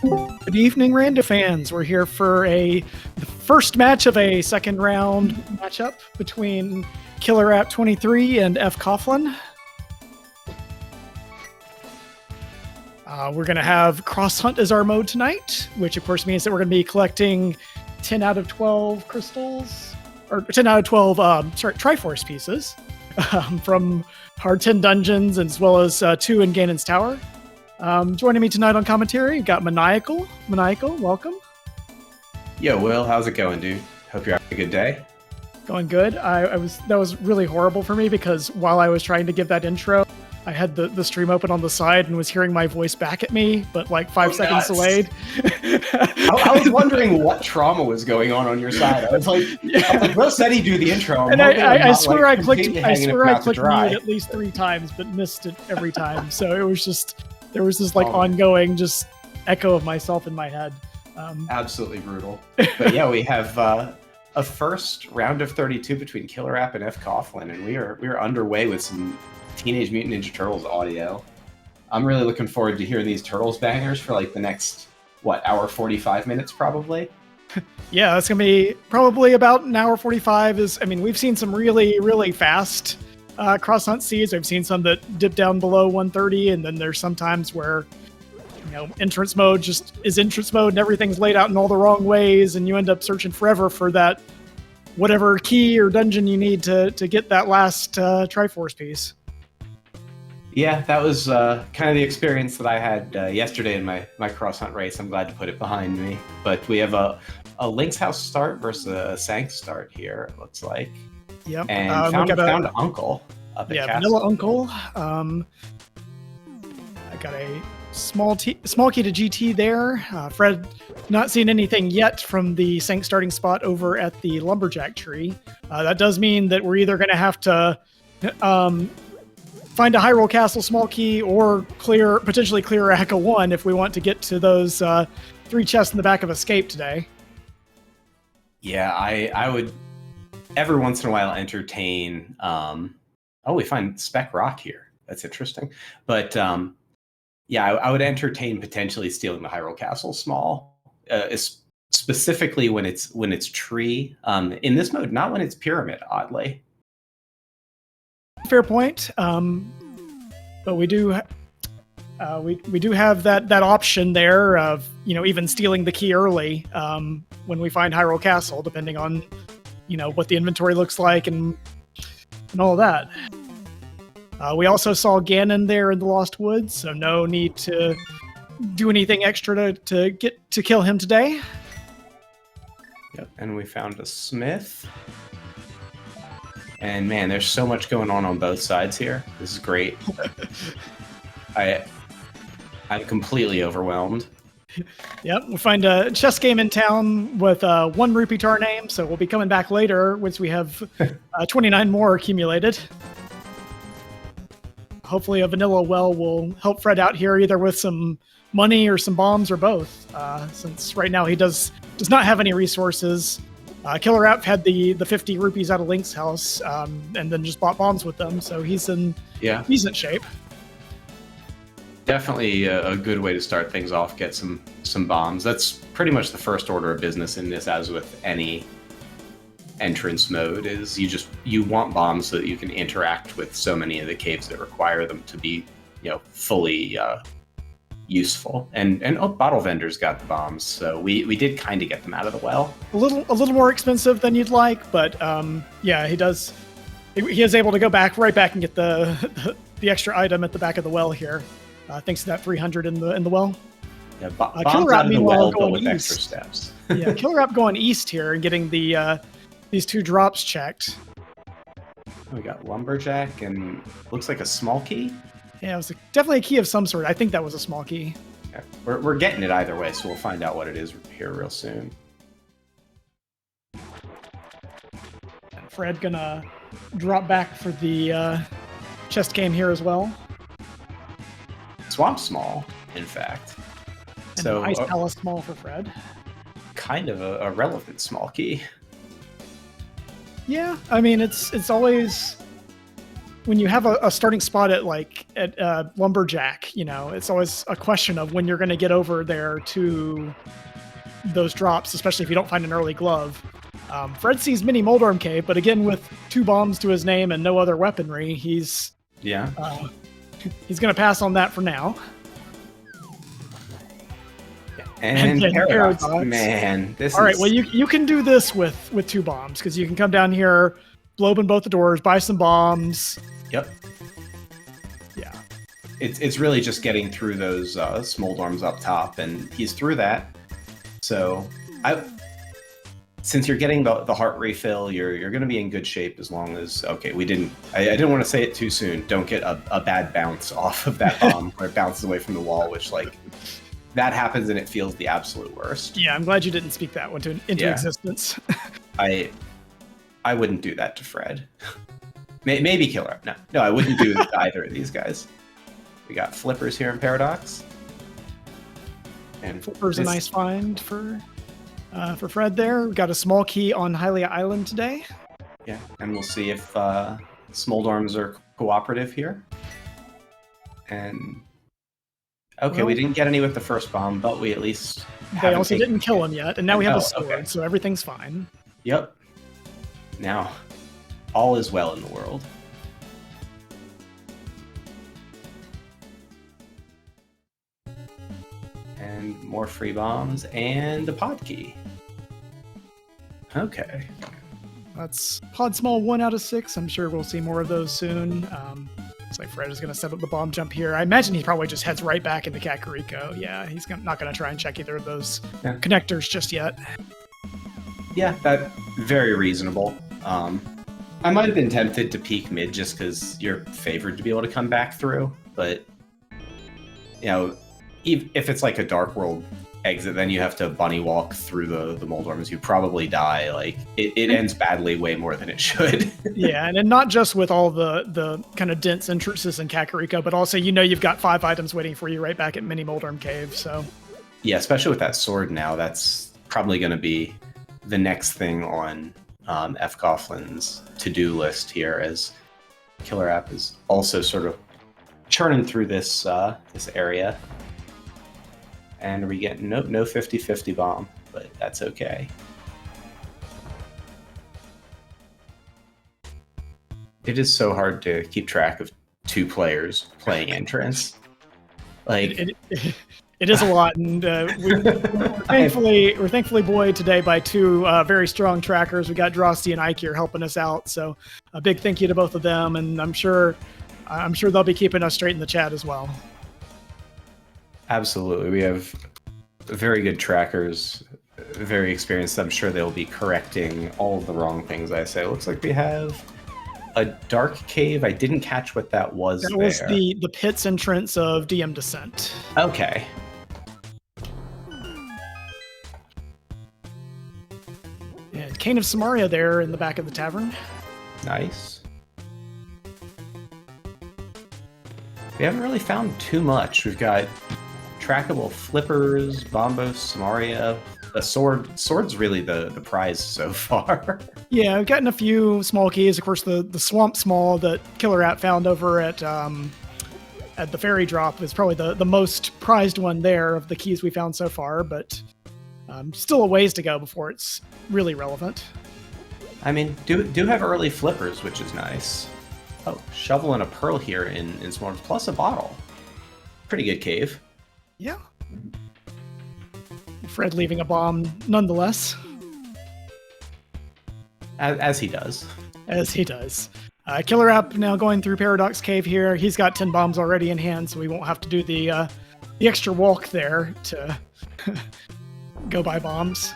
Good evening, Randa fans. We're here for the first match of a second round matchup between KillerApp23 and fcoughlin. We're going to have Cross Hunt as our mode tonight, which of course means that we're going to be collecting 10 out of 12 crystals, or 10 out of 12 Triforce pieces from Hard 10 dungeons, as well as 2 in Ganon's Tower. Joining me tonight on commentary, we've got Maniacal. Maniacal, welcome. Yo, Will, how's it going, dude? Hope you're having a good day. Going good. That was really horrible for me because while I was trying to give that intro, I had the stream open on the side and was hearing my voice back at me, but like 5 seconds delayed. I was wondering what trauma was going on your side. I was like, Will said he'd do the intro. And I swear I clicked mute at least 3 times, but missed it every time. So it was just, there was this ongoing just echo of myself in my head. Absolutely brutal. But yeah, we have a first round of 32 between KillerApp and fcoughlin, and we are underway with some Teenage Mutant Ninja Turtles audio. I'm really looking forward to hearing these Turtles bangers for like the next, hour 45 minutes probably? Yeah, that's going to be probably about an hour 45. We've seen some really, really fast cross hunt seeds. I've seen some that dip down below 130, and then there's some times where, entrance mode just is entrance mode and everything's laid out in all the wrong ways, and you end up searching forever for that whatever key or dungeon you need to get that last Triforce piece. Yeah, that was kind of the experience that I had yesterday in my cross hunt race. I'm glad to put it behind me. But we have a Link's House start versus a Sanct start here, it looks like. Yep. And found Uncle up at Castle. Vanilla Uncle. I got a small key to GT there. Fred, not seen anything yet from the Sanct starting spot over at the Lumberjack tree. That does mean that we're either going to have to find a Hyrule Castle small key or potentially clear Aka 1 if we want to get to those 3 chests in the back of Escape today. Yeah, I would every once in a while entertain... we find Spec Rock here. That's interesting. But yeah, I would entertain potentially stealing the Hyrule Castle small, specifically when it's tree. In this mode, not when it's pyramid, oddly. Fair point, but we do we do have that option there of even stealing the key early when we find Hyrule Castle, depending on what the inventory looks like and all of that. We also saw Ganon there in the Lost Woods, so no need to do anything extra to get to kill him today. Yep, and we found a smith. And man, there's so much going on both sides here. This is great. I'm completely overwhelmed. Yep, we find a chess game in town with 1 rupee to our name, so we'll be coming back later once we have 29 more accumulated. Hopefully a vanilla well will help Fred out here, either with some money or some bombs or both, since right now he does not have any resources. KillerApp had the 50 rupees out of Link's house, and then just bought bombs with them, so he's in decent shape. Definitely a good way to start things off, get some bombs. That's pretty much the first order of business in this, as with any entrance mode, is you want bombs so that you can interact with so many of the caves that require them to be fully useful. And bottle vendors got the bombs, so we did kind of get them out of the well. A little more expensive than you'd like, but yeah, he is able to go right back and get the extra item at the back of the well here, thanks to that 300 in the well. Yeah, bombs KillerApp out of the well, going but with east. extra steps. Yeah, KillerApp going east here and getting these 2 drops checked. We got Lumberjack and looks like a small key. Yeah, it was definitely a key of some sort. I think that was a small key. Yeah, we're getting it either way, so we'll find out what it is here real soon. And Fred gonna drop back for the chest game here as well. Swamp small, in fact. And So Ice Palace small for Fred. Kind of a relevant small key. Yeah, I mean it's always when you have a starting spot at lumberjack, you know, it's always a question of when you're going to get over there to those drops, especially if you don't find an early glove. Fred sees Mini Moldorm Cave, but again, with 2 bombs to his name and no other weaponry, he's going to pass on that for now. And Paradox, man, this all right. Well, you can do this with 2 bombs because you can come down here, blow open both the doors, buy some bombs. Yep. Yeah. It's really just getting through those Smoldorms up top, and he's through that. So since you're getting the heart refill, you're going to be in good shape as long as I didn't want to say it too soon. Don't get a bad bounce off of that bomb where it bounces away from the wall, which that happens and it feels the absolute worst. Yeah, I'm glad you didn't speak that one into existence. I wouldn't do that to Fred. Maybe KillerApp. No, I wouldn't do it to either of these guys. We got flippers here in Paradox. And flipper's a nice find for Fred there. We've got a small key on Hylia Island today. Yeah, and we'll see if Smoldorms are cooperative here. And okay, we didn't get any with the first bomb, but we at least they also didn't kill him yet, and now we have a sword, so everything's fine. Yep. Now, all is well in the world. And more free bombs and a pod key. Okay. That's pod small 1 out of 6. I'm sure we'll see more of those soon. Looks like Fred is going to set up the bomb jump here. I imagine he probably just heads right back into Kakariko. Yeah, he's not going to try and check either of those connectors just yet. Yeah, that's very reasonable. I might have been tempted to peek mid just because you're favored to be able to come back through, but you know, if it's like a Dark World exit, then you have to bunny walk through the Moldorms. You probably die. Like it ends badly way more than it should. Yeah, and not just with all the kind of dense entrances in Kakariko, but also you've got 5 items waiting for you right back at Mini Moldorm Cave. So yeah, especially with that sword now, that's probably going to be the next thing on fcoughlин's to-do list here, as KillerApp is also sort of churning through this area. And we get no 50-50 bomb, but that's okay. It is so hard to keep track of 2 players playing entrance. Like it is a lot, and we're thankfully buoyed today by 2 very strong trackers. We got Drosty and Ike here helping us out, so a big thank you to both of them, and I'm sure they'll be keeping us straight in the chat as well. Absolutely. We have very good trackers, very experienced. I'm sure they'll be correcting all of the wrong things I say. It looks like we have a dark cave. I didn't catch what that was. That was the pits entrance of DM Descent. Okay. And Cane of Samaria there in the back of the tavern. Nice. We haven't really found too much. We've got trackable flippers, bombos, Samaria. The sword's really the prize so far. Yeah, I've gotten a few small keys. Of course, the swamp small that KillerApp found over at the ferry drop is probably the most prized one there of the keys we found so far, but still a ways to go before it's really relevant. I mean, do have early flippers, which is nice. Oh, shovel and a pearl here in Smoldorms, plus a bottle. Pretty good cave. Yeah. Fred leaving a bomb nonetheless. As he does. As he does. KillerApp now going through Paradox Cave here. He's got 10 bombs already in hand, so we won't have to do the extra walk there to go buy bombs.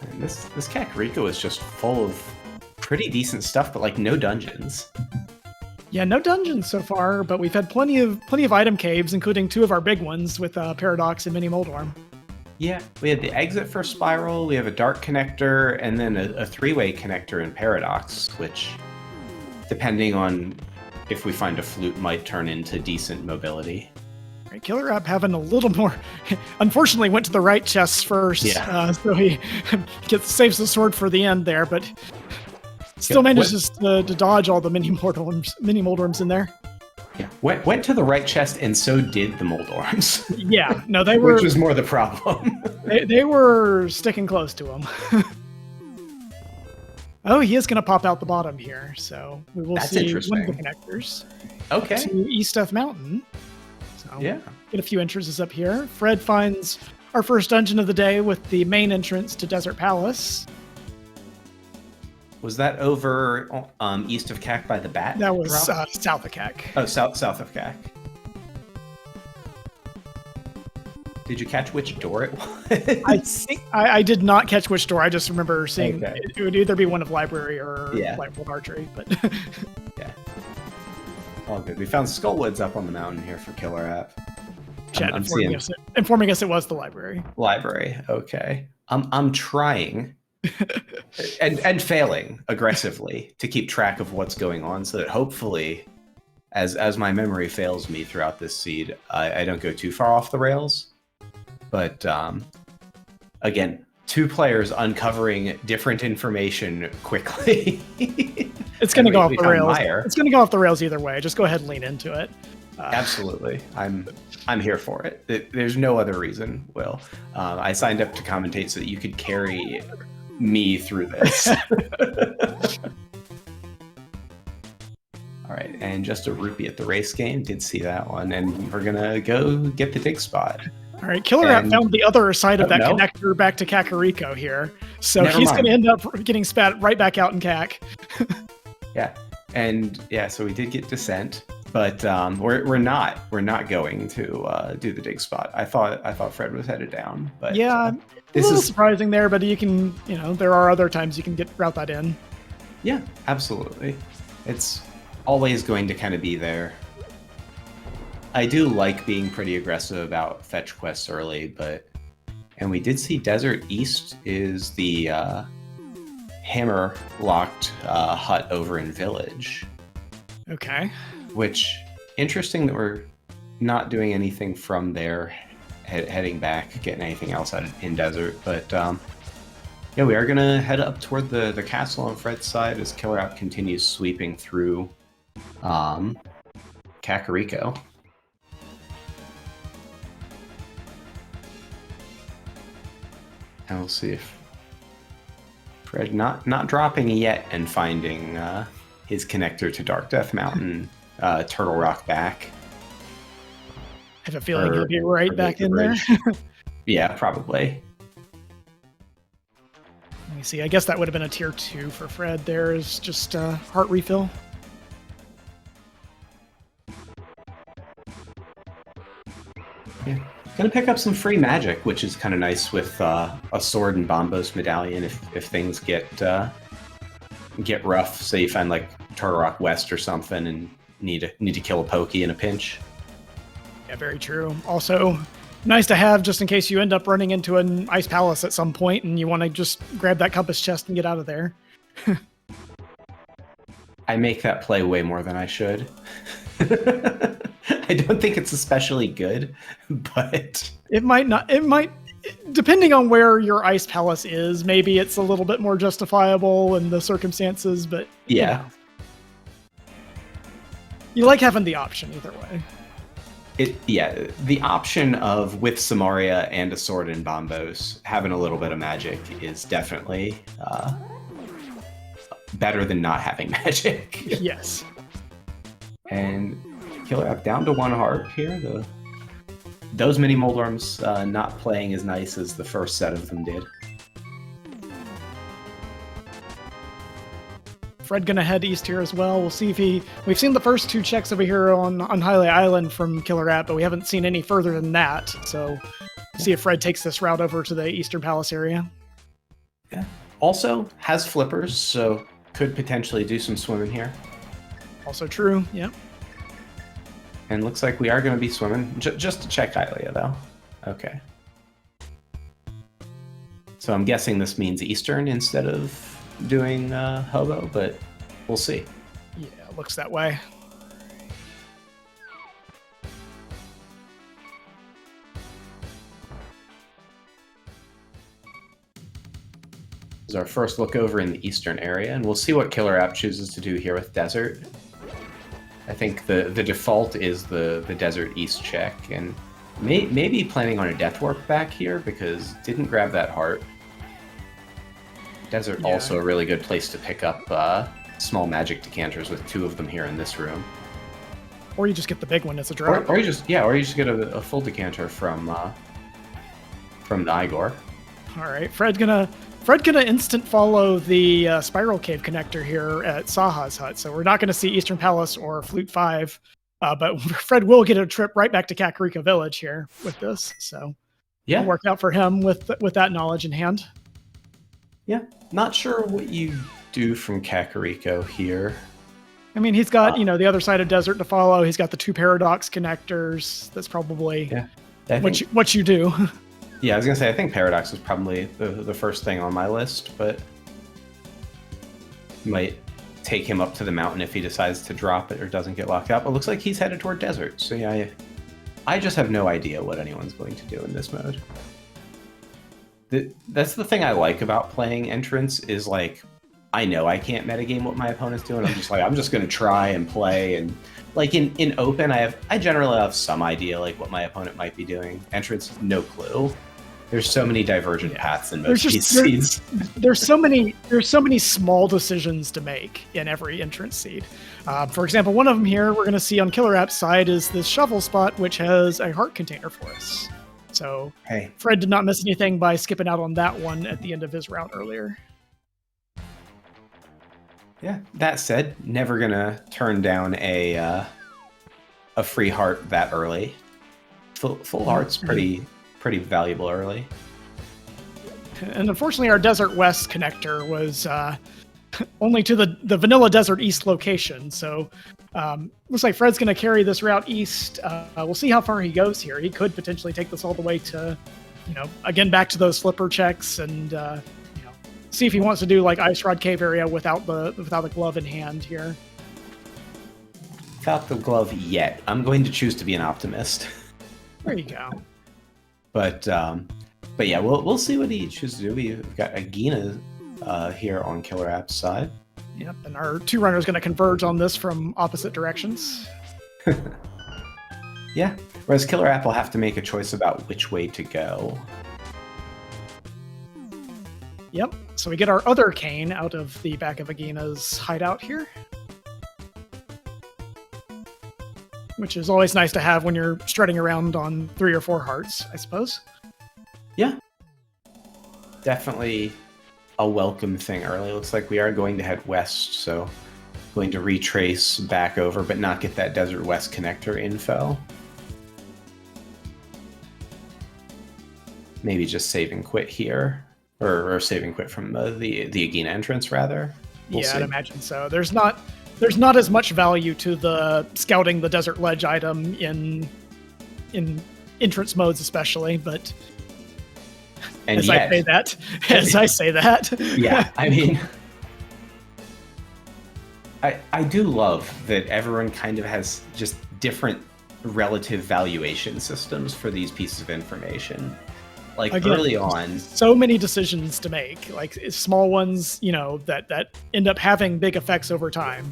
And this Kakariko is just full of pretty decent stuff, but like no dungeons. Yeah, no dungeons so far, but we've had plenty of item caves, including 2 of our big ones with Paradox and Mini Moldorm. Yeah, we had the exit for Spiral, we have a dark connector, and then a 3-way connector in Paradox, which, depending on if we find a flute, might turn into decent mobility. Right, KillerApp having a little more... Unfortunately, went to the right chest first, so he saves the sword for the end there, but Still manages to dodge all the mini Moldorms in there. Yeah, went to the right chest, and so did the Moldorms. Yeah, no, they were. Which was more the problem. they were sticking close to him. Oh, he is going to pop out the bottom here, so we will see one of the connectors. Okay. To East of Mountain. So yeah. Get a few entrances up here. Fred finds our first dungeon of the day with the main entrance to Desert Palace. Was that over east of CAC by the Bat? That was south of CAC. Oh, south of CAC. Did you catch which door it was? I did not catch which door. I just remember seeing it would either be one of library or Lightbolt Archery. But yeah, all good. We found Skullwoods up on the mountain here for Killer App. Chat informing us it was the library. Library, okay. I'm trying and failing aggressively to keep track of what's going on, so that hopefully, as my memory fails me throughout this seed, I don't go too far off the rails. But again, 2 players uncovering different information quickly. It's going to go off the rails. It's going to go off the rails either way. Just go ahead and lean into it. Absolutely, I'm here for it. There's no other reason. Will, I signed up to commentate so that you could carry me through this. All right, and just a rupee at the race game. Did see that one, and we're gonna go get the dig spot. All right, KillerApp found the other side of that connector back to Kakariko here. So he's going to end up getting spat right back out in CAC. Yeah, and yeah, so we did get descent, but we're not going to do the dig spot. I thought Fred was headed down, but yeah, this is surprising there. But you can, there are other times you can route that in. Yeah, absolutely. It's always going to kind of be there. I do like being pretty aggressive about fetch quests early, and we did see Desert East is the hammer-locked hut over in Village. Okay. Which, interesting that we're not doing anything from there, heading back, getting anything else out in Desert, but yeah, we are going to head up toward the castle on Fred's side as KillerApp continues sweeping through Kakariko. And we'll see if Fred not dropping yet and finding his connector to Dark Death Mountain, Turtle Rock back. I have a feeling he'll be right back in there. Yeah, probably. Let me see. I guess that would have been a tier 2 for Fred. There's just heart refill. Yeah. Gonna pick up some free magic, which is kind of nice with a sword and Bombos medallion if things get rough. Say you find like Turtle Rock West or something and need to kill a pokey in a pinch. Yeah, very true. Also, nice to have just in case you end up running into an ice palace at some point and you want to just grab that compass chest and get out of there. I make that play way more than I should. I don't think it's especially good, but it might not. It might, depending on where your ice palace is. Maybe it's a little bit more justifiable in the circumstances, but yeah, you like having the option either way. The option of with Samaria and a sword and Bombos having a little bit of magic is definitely better than not having magic. Yes. And KillerApp down to 1 heart here. Those mini Moldorms not playing as nice as the first set of them did. Fred gonna head east here as well. We'll see if we've seen the first 2 checks over here on Highlight Island from KillerApp, but we haven't seen any further than that. So see if Fred takes this route over to the Eastern Palace area. Yeah. Also has flippers, so could potentially do some swimming here. Also true, yeah. And looks like we are going to be swimming. Just to check Hylia, though. Okay. So I'm guessing this means Eastern instead of doing Hobo, but we'll see. Yeah, it looks that way. is our first look over in the eastern area, and we'll see what KillerApp chooses to do here with Desert. I think the default is the Desert East check, and maybe planning on a Death Warp back here, because didn't grab that heart. Desert also a really good place to pick up small magic decanters, with 2 of them here in this room. Or you just get the big one as a drop. Or you just get a full decanter from the Igor. All right, Fred gonna instant follow the Spiral Cave connector here at Saha's hut. So we're not gonna see Eastern Palace or Flute 5, but Fred will get a trip right back to Kakariko Village here with this. So yeah, it'll work out for him with that knowledge in hand. Yeah, not sure what you do from Kakariko here. I mean, he's got the other side of Desert to follow. He's got the 2 Paradox connectors. That's probably what you do. Yeah, I was gonna say I think Paradox is probably the first thing on my list, but might take him up to the mountain if he decides to drop it or doesn't get locked out. It looks like he's headed toward Desert. So yeah, I just have no idea what anyone's going to do in this mode. That's the thing I like about playing Entrance is like, I know I can't metagame what my opponent's doing. I'm just like, I'm just going to try and play. And like in Open, I generally have some idea like what my opponent might be doing. Entrance, no clue. There's so many divergent paths in most of these seeds. There's so many small decisions to make in every entrance seed. For example, one of them here we're going to see on KillerApp's side is this shovel spot, which has a heart container for us. So hey, Fred did not miss anything by skipping out on that one at the end of his route earlier. Yeah. That said, never gonna turn down a free heart that early. Full heart's pretty valuable early. And unfortunately, our Desert West connector was only to the Vanilla Desert East location. So looks like Fred's going to carry this route east. We'll see how far he goes here. He could potentially take this all the way to, again, back to those slipper checks and, see if he wants to do like Ice Rod Cave area without the glove in hand here. Without the glove yet. I'm going to choose to be an optimist. There you go. But yeah, we'll see what he chooses to do. We've got Agina here on KillerApp's side. Yep, and our 2 runners going to converge on this from opposite directions. Yeah, whereas KillerApp will have to make a choice about which way to go. Yep, so we get our other cane out of the back of Agina's hideout here. Which is always nice to have when you're strutting around on 3 or 4 hearts, I suppose. Yeah. Definitely a welcome thing early. Looks like we are going to head west, so going to retrace back over, but not get that Desert West connector info. Maybe just save and quit here. Or save and quit from the Agina entrance, rather. We'll see. I'd imagine so. There's not as much value to the scouting the desert ledge item in entrance modes, especially. But as I say that, yeah, I mean, I do love that everyone kind of has just different relative valuation systems for these pieces of information. Like again, early on, so many decisions to make, like small ones, that end up having big effects over time.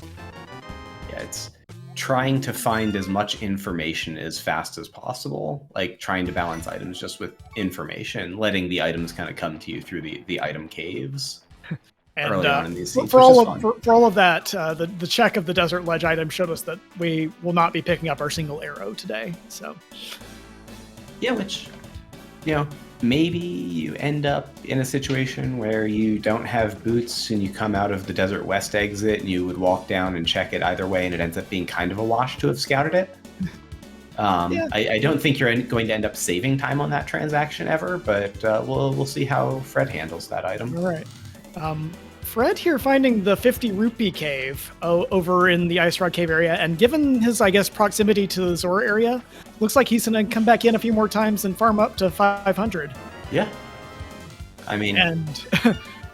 Yeah, it's trying to find as much information as fast as possible, like trying to balance items just with information, letting the items kind of come to you through the item caves. And early on in these scenes, for all of that, the check of the desert ledge item showed us that we will not be picking up our single arrow today. So yeah, which maybe you end up in a situation where you don't have boots and you come out of the Desert West exit and you would walk down and check it either way, and it ends up being kind of a wash to have scouted it. Yeah. I don't think you're going to end up saving time on that transaction ever, but we'll see how Fred handles that item. All right. Fred here finding the 50 rupee cave over in the Ice Rod Cave area, and given his, I guess, proximity to the Zora area, looks like he's going to come back in a few more times and farm up to 500. Yeah. I mean... And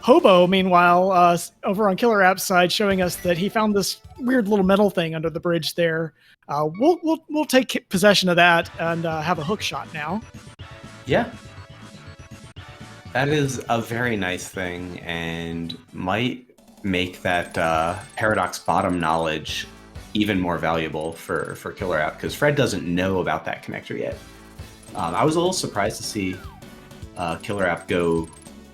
Hobo, meanwhile, over on KillerApp's side, showing us that he found this weird little metal thing under the bridge there. We'll take possession of that and have a hook shot now. Yeah. That is a very nice thing, and might make that Paradox bottom knowledge even more valuable for KillerApp, because Fred doesn't know about that connector yet. I was a little surprised to see KillerApp go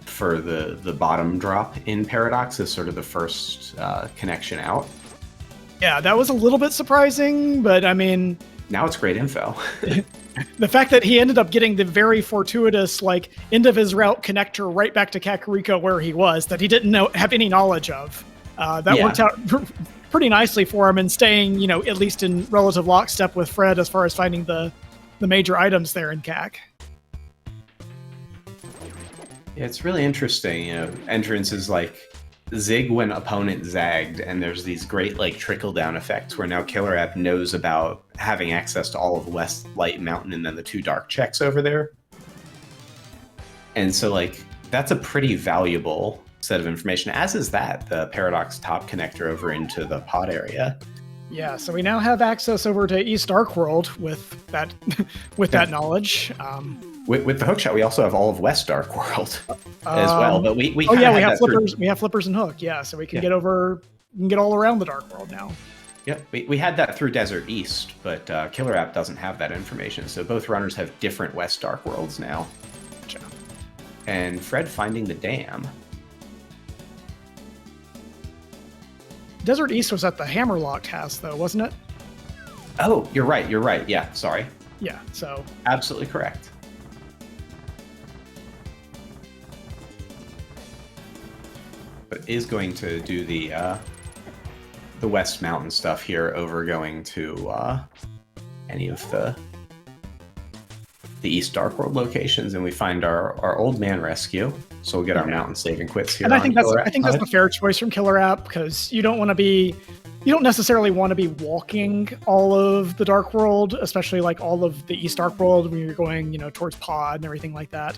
for the bottom drop in Paradox as sort of the first connection out. Yeah, that was a little bit surprising, but I mean, now it's great info. The fact that he ended up getting the very fortuitous, like, end of his route connector right back to Kakariko where he was, that he didn't have any knowledge of. That worked out pretty nicely for him, and staying, you know, at least in relative lockstep with Fred as far as finding the major items there in CAC. Yeah, it's really interesting. You know, entrances like zig when opponent zagged, and there's these great like trickle-down effects where now KillerApp knows about having access to all of West Light Mountain and then the 2 dark checks over there. And so like that's a pretty valuable set of information, as is the Paradox top connector over into the pod area. Yeah, so we now have access over to East Dark World with that that knowledge. With the hookshot, we also have all of West Dark World as well. But we we have flippers. We have flippers and hook. Yeah, so we can get over. We can get all around the Dark World now. Yep, we had that through Desert East, but KillerApp doesn't have that information. So both runners have different West Dark Worlds now. Gotcha. And Fred finding the dam. Desert East was at the Hammerlock house, though, wasn't it? Oh, you're right. You're right. Yeah, sorry. Yeah, so absolutely correct. But is going to do the West Mountain stuff here over going to any of the East Dark World locations, and we find our old man rescue. So we'll get our mountain saving quits here. And I think that's the fair choice from KillerApp, because you don't necessarily want to be walking all of the Dark World, especially like all of the East Dark World when you're going, you know, towards Pod and everything like that.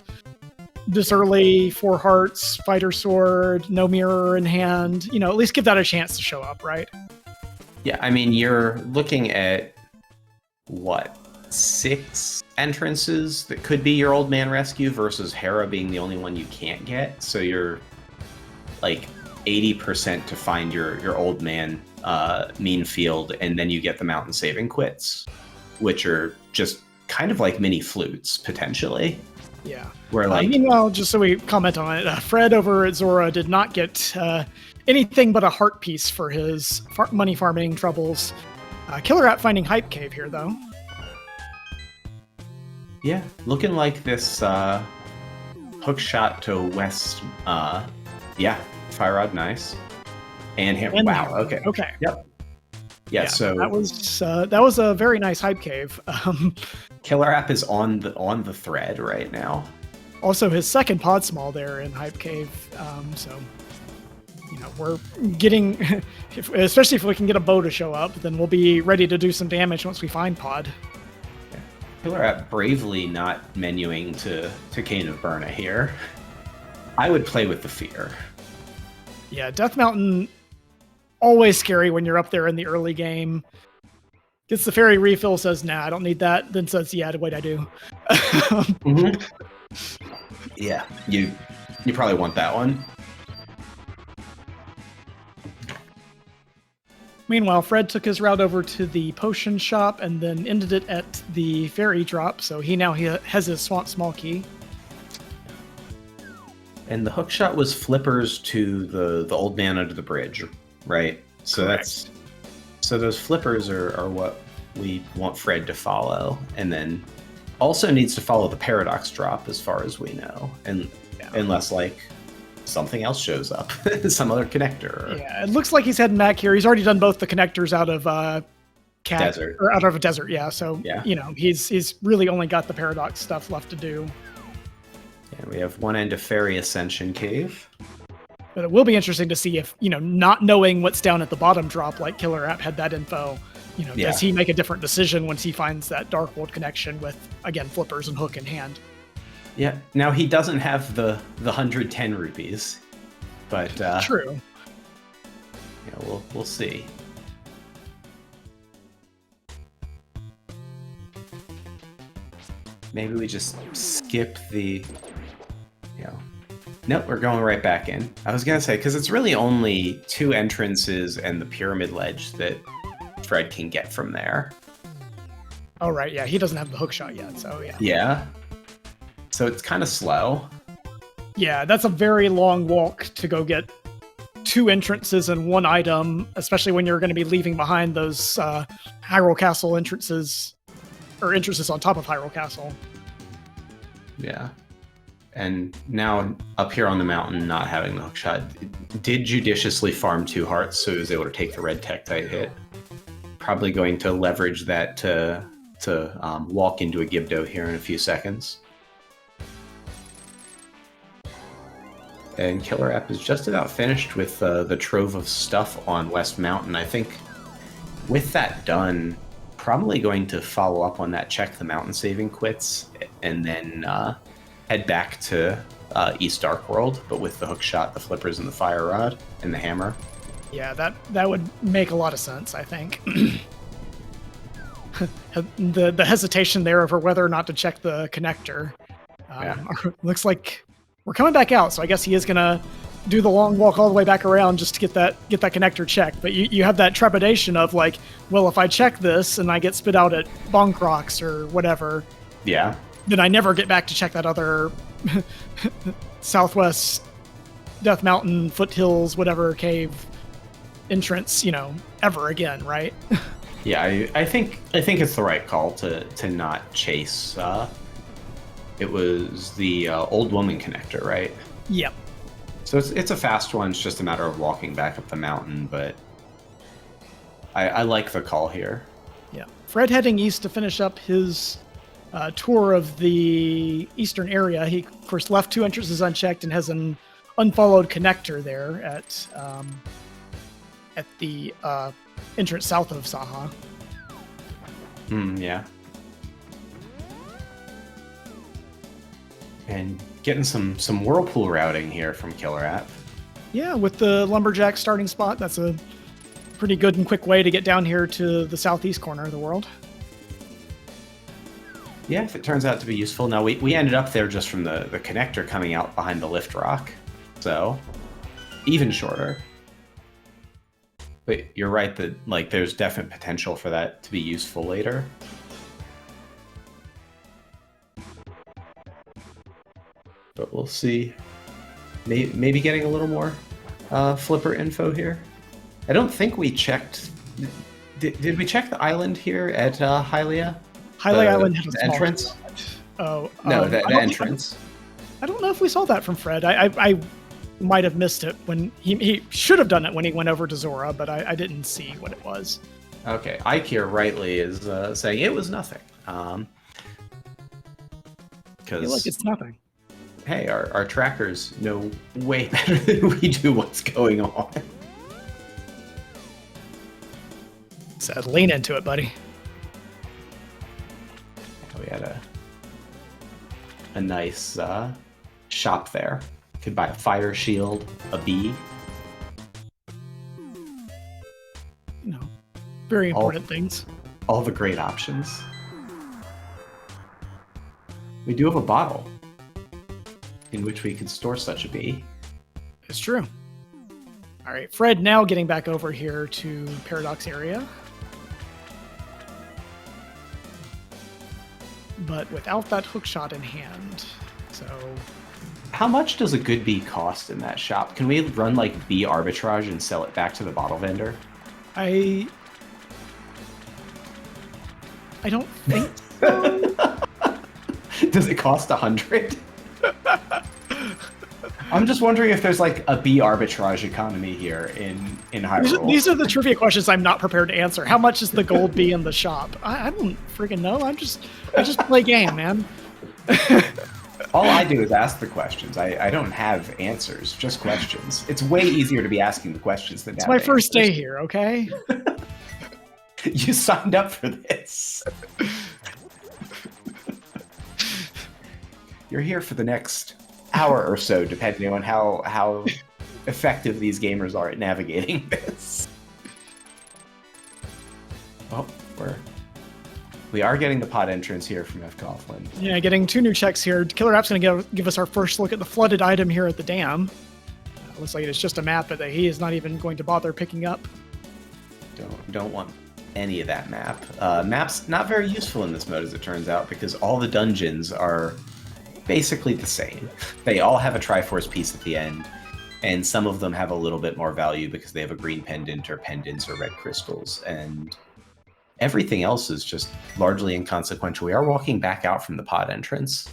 This early 4 hearts, fighter sword, no mirror in hand, you know, at least give that a chance to show up, right? Yeah, I mean, you're looking at what, 6 entrances that could be your old man rescue versus Hera being the only one you can't get. So you're like 80% to find your old man mean field, and then you get the mountain saving quits, which are just kind of like mini flutes potentially. Yeah. Where like meanwhile, just so we comment on it, Fred over at Zora did not get anything but a heart piece for his money farming troubles. KillerApp finding Hype Cave here, though. Yeah, looking like this hook shot to West. Fire rod, nice. And him. Wow. Okay. Okay. Yep. Yeah. So that was a very nice Hype Cave. KillerApp is on the thread right now. Also, his second pod small there in Hype Cave. So, you know, we're getting, especially if we can get a bow to show up, then we'll be ready to do some damage once we find pod. Yeah. KillerApp bravely not menuing to Cane of Burna here. I would play with the fear. Yeah, Death Mountain, always scary when you're up there in the early game. Gets the fairy refill, says, nah, I don't need that. Then says, yeah, wait, I do. Mm-hmm. Yeah, you probably want that one. Meanwhile, Fred took his route over to the potion shop and then ended it at the fairy drop, so he has his Swamp Small Key. And the hookshot was flippers to the old man under the bridge, right? So Correct. So those flippers are what we want Fred to follow, and then also needs to follow the paradox drop as far as we know, and unless like something else shows up, some other connector. Yeah, it looks like he's heading back here. He's already done both the connectors out of desert, or out of a desert. Yeah, so you know he's really only got the paradox stuff left to do. And we have one end of Fairy Ascension Cave. But it will be interesting to see if, you know, not knowing what's down at the bottom drop, like KillerApp had that info, you know, does he make a different decision once he finds that Dark World connection with, again, flippers and hook in hand? Yeah. Now, he doesn't have the 110 rupees, but... True. Yeah, we'll see. Maybe we just skip the... You know, Nope, we're going right back in. I was gonna say, because it's really only 2 entrances and the pyramid ledge that Fred can get from there. Oh, right, yeah, he doesn't have the hook shot yet, so yeah. Yeah. So it's kind of slow. Yeah, that's a very long walk to go get 2 entrances and 1 item, especially when you're going to be leaving behind those Hyrule Castle entrances, or entrances on top of Hyrule Castle. Yeah. And now up here on the mountain, not having the hookshot, did judiciously farm 2 hearts, so he was able to take the red Tektite hit. Probably going to leverage that to walk into a Gibdo here in a few seconds. And KillerApp is just about finished with the trove of stuff on West Mountain. I think with that done, probably going to follow up on that, check the mountain saving quits, and then head back to East Dark World, but with the hook shot, the flippers, and the fire rod, and the hammer. Yeah, that would make a lot of sense, I think. the hesitation there over whether or not to check the connector. Looks like we're coming back out, so I guess he is gonna do the long walk all the way back around just to get that connector checked. But you have that trepidation of like, well, if I check this and I get spit out at Bonk Rocks or whatever, yeah, then I never get back to check that other Southwest Death Mountain foothills whatever cave entrance, ever again, right? Yeah, I think it's the right call to not chase. It was the old woman connector, right? Yep. So it's a fast one. It's just a matter of walking back up the mountain, but I like the call here. Yeah. Fred heading east to finish up his tour of the eastern area. He, of course, left 2 entrances unchecked and has an unfollowed connector there at the entrance south of Saha. Yeah. And getting some whirlpool routing here from KillerApp. Yeah, with the lumberjack starting spot, that's a pretty good and quick way to get down here to the southeast corner of the world. Yeah, if it turns out to be useful. Now, we ended up there just from the connector coming out behind the lift rock, so even shorter. But you're right that like there's definite potential for that to be useful later. But we'll see. Maybe getting a little more flipper info here. I don't think we checked. Did we check the island here at Hylia? Hylia Island has a small entrance. Oh no, the entrance. I don't know if we saw that from Fred. I might have missed it when he should have done it when he went over to Zora, but I didn't see what it was. Okay, Ike here rightly is saying it was nothing. Because look, it's nothing. Hey, our trackers know way better than we do what's going on. Said, lean into it, buddy. We had a nice shop there. Could buy a fire shield, a bee. Very important things. All the great options. We do have a bottle in which we could store such a bee. It's true. All right, Fred now getting back over here to Paradox area. But without that hookshot in hand. So how much does a good bee cost in that shop? Can we run like bee arbitrage and sell it back to the bottle vendor? I don't think so. Does it cost 100? I'm just wondering if there's like a bee arbitrage economy here in Hyrule. These are the trivia questions I'm not prepared to answer. How much is the gold bee in the shop? I don't freaking know. I just play game, man. All I do is ask the questions. I don't have answers, just questions. It's way easier to be asking the questions than it's my first day here, okay? You signed up for this. You're here for the next hour or so, depending on how effective these gamers are at navigating this. Oh, We are getting the pod entrance here from fcoughlin. Yeah, getting 2 new checks here. KillerApp's going to give us our first look at the flooded item here at the dam. Looks like it's just a map that he is not even going to bother picking up. Don't want any of that map. Map's not very useful in this mode, as it turns out, because all the dungeons are basically the same. They all have a Triforce piece at the end, and some of them have a little bit more value because they have a green pendant or pendants or red crystals, and everything else is just largely inconsequential. We are walking back out from the pod entrance.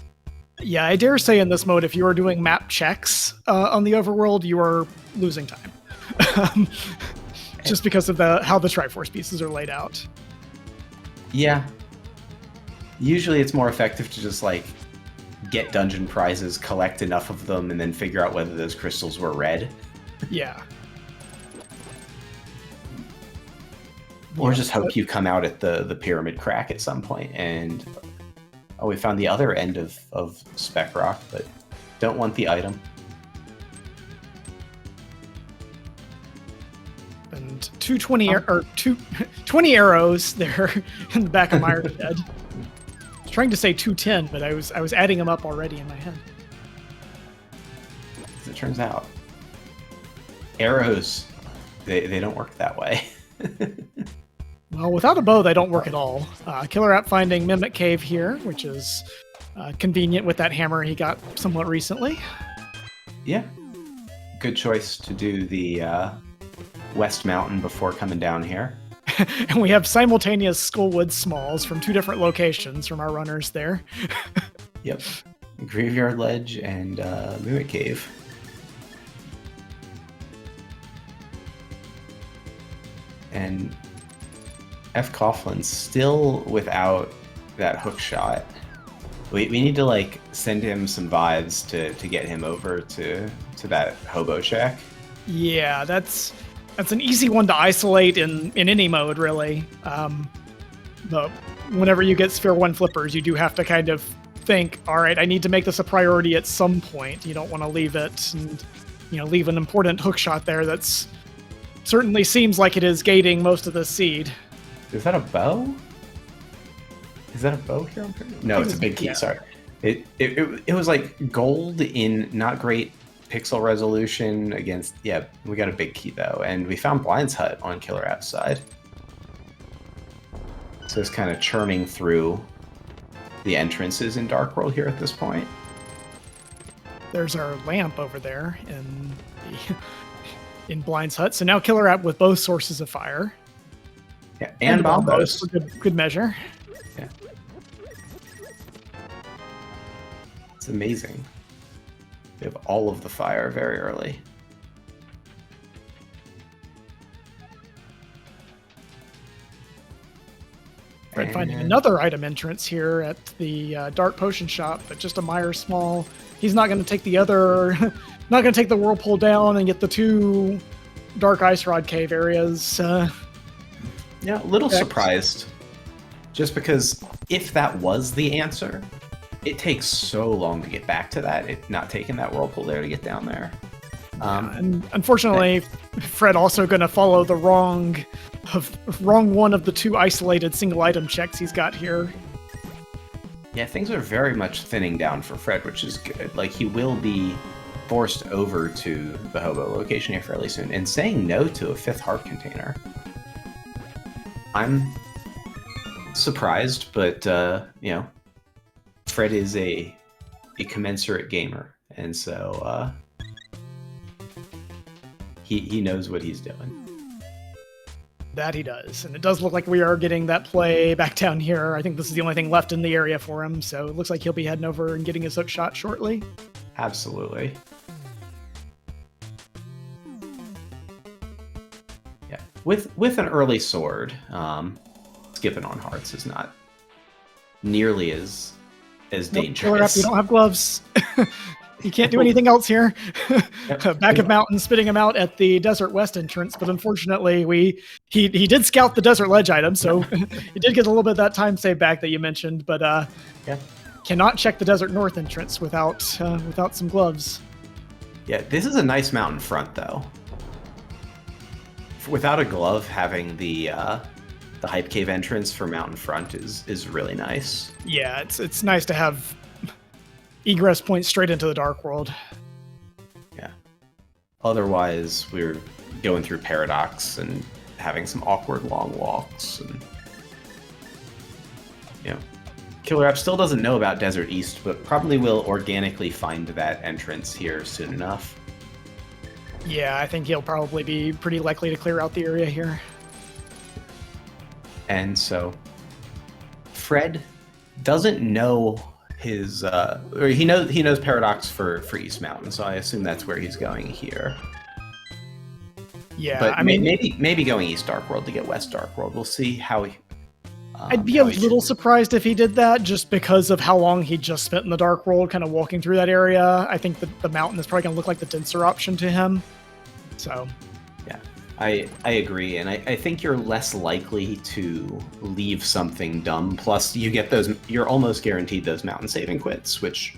Yeah, I dare say in this mode, if you are doing map checks on the overworld, you are losing time. Just because of how the Triforce pieces are laid out. Yeah. Usually it's more effective to just, like, get dungeon prizes, collect enough of them, and then figure out whether those crystals were red. Yeah. Or just hope you come out at the pyramid crack at some point, and... Oh, we found the other end of Spec Rock, but don't want the item. And 20 arrows there in the back of Myers' head. I was trying to say 210, but I was adding them up already in my head. As it turns out, arrows, they don't work that way. Well, without a bow, they don't work at all. KillerApp finding Mimic Cave here, which is convenient with that hammer he got somewhat recently. Yeah. Good choice to do the West Mountain before coming down here. And we have simultaneous Skullwood Smalls from 2 different locations from our runners there. Yep. Graveyard Ledge and Mimic Cave. And fcoughlin still without that hook shot. We need to, like, send him some vibes to get him over to that hobo shack. Yeah, that's an easy one to isolate in any mode, really. But whenever you get Sphere 1 flippers, you do have to kind of think, all right, I need to make this a priority at some point. You don't want to leave it and, leave an important hook shot there that's certainly seems like it is gating most of the seed. Is that a bow? Is that a bow here? No, it's a big key. Yeah. Sorry. It was like gold in not great pixel resolution against. Yeah, we got a big key though, and we found Blind's Hut on KillerApp's side. So it's kind of churning through the entrances in Dark World here at this point. There's our lamp over there in Blind's Hut. So now KillerApp with both sources of fire. Yeah, and bombos. For good measure. Yeah. It's amazing. We have all of the fire very early. Fred finding another item entrance here at the Dark Potion Shop, but just a Myers Small. He's not going to take the other, not going to take the Whirlpool down and get the 2 Dark Ice Rod Cave areas. Yeah, a little surprised. Just because if that was the answer, it takes so long to get back to that. It not taking that Whirlpool there to get down there. And unfortunately, Fred also going to follow the wrong one of the 2 isolated single item checks he's got here. Yeah, things are very much thinning down for Fred, which is good. Like, he will be forced over to the hobo location here fairly soon, and saying no to a 5th heart container. I'm surprised, but Fred is a commensurate gamer, and so he knows what he's doing. That he does, and it does look like we are getting that play back down here. I think this is the only thing left in the area for him, so it looks like he'll be heading over and getting his hook shot shortly. Absolutely. Yeah, with an early sword, skipping on hearts is not nearly as dangerous. You don't have gloves. You can't do anything else here. Back of mountain, spitting him out at the Desert West entrance, but unfortunately, he did scout the Desert Ledge item, so he did get a little bit of that time save back that you mentioned, but cannot check the Desert North entrance without some gloves. Yeah, this is a nice mountain front, though. Without a glove, having the hype cave entrance for Mountain Front is really nice. Yeah, it's nice to have egress points straight into the Dark World. Yeah. Otherwise, we're going through Paradox and having some awkward long walks, and KillerApp still doesn't know about Desert East, but probably will organically find that entrance here soon enough. Yeah, I think he'll probably be pretty likely to clear out the area here. And so Fred doesn't know his or he knows Paradox for East Mountain, so I assume that's where he's going here. Yeah, but I mean, maybe going East Dark World to get West Dark World. We'll see how he. I'd be a little surprised if he did that, just because of how long he just spent in the Dark World, kind of walking through that area. I think the mountain is probably going to look like the denser option to him. So, yeah, I agree, and I think you're less likely to leave something dumb. Plus, you get those. You're almost guaranteed those mountain saving quits, which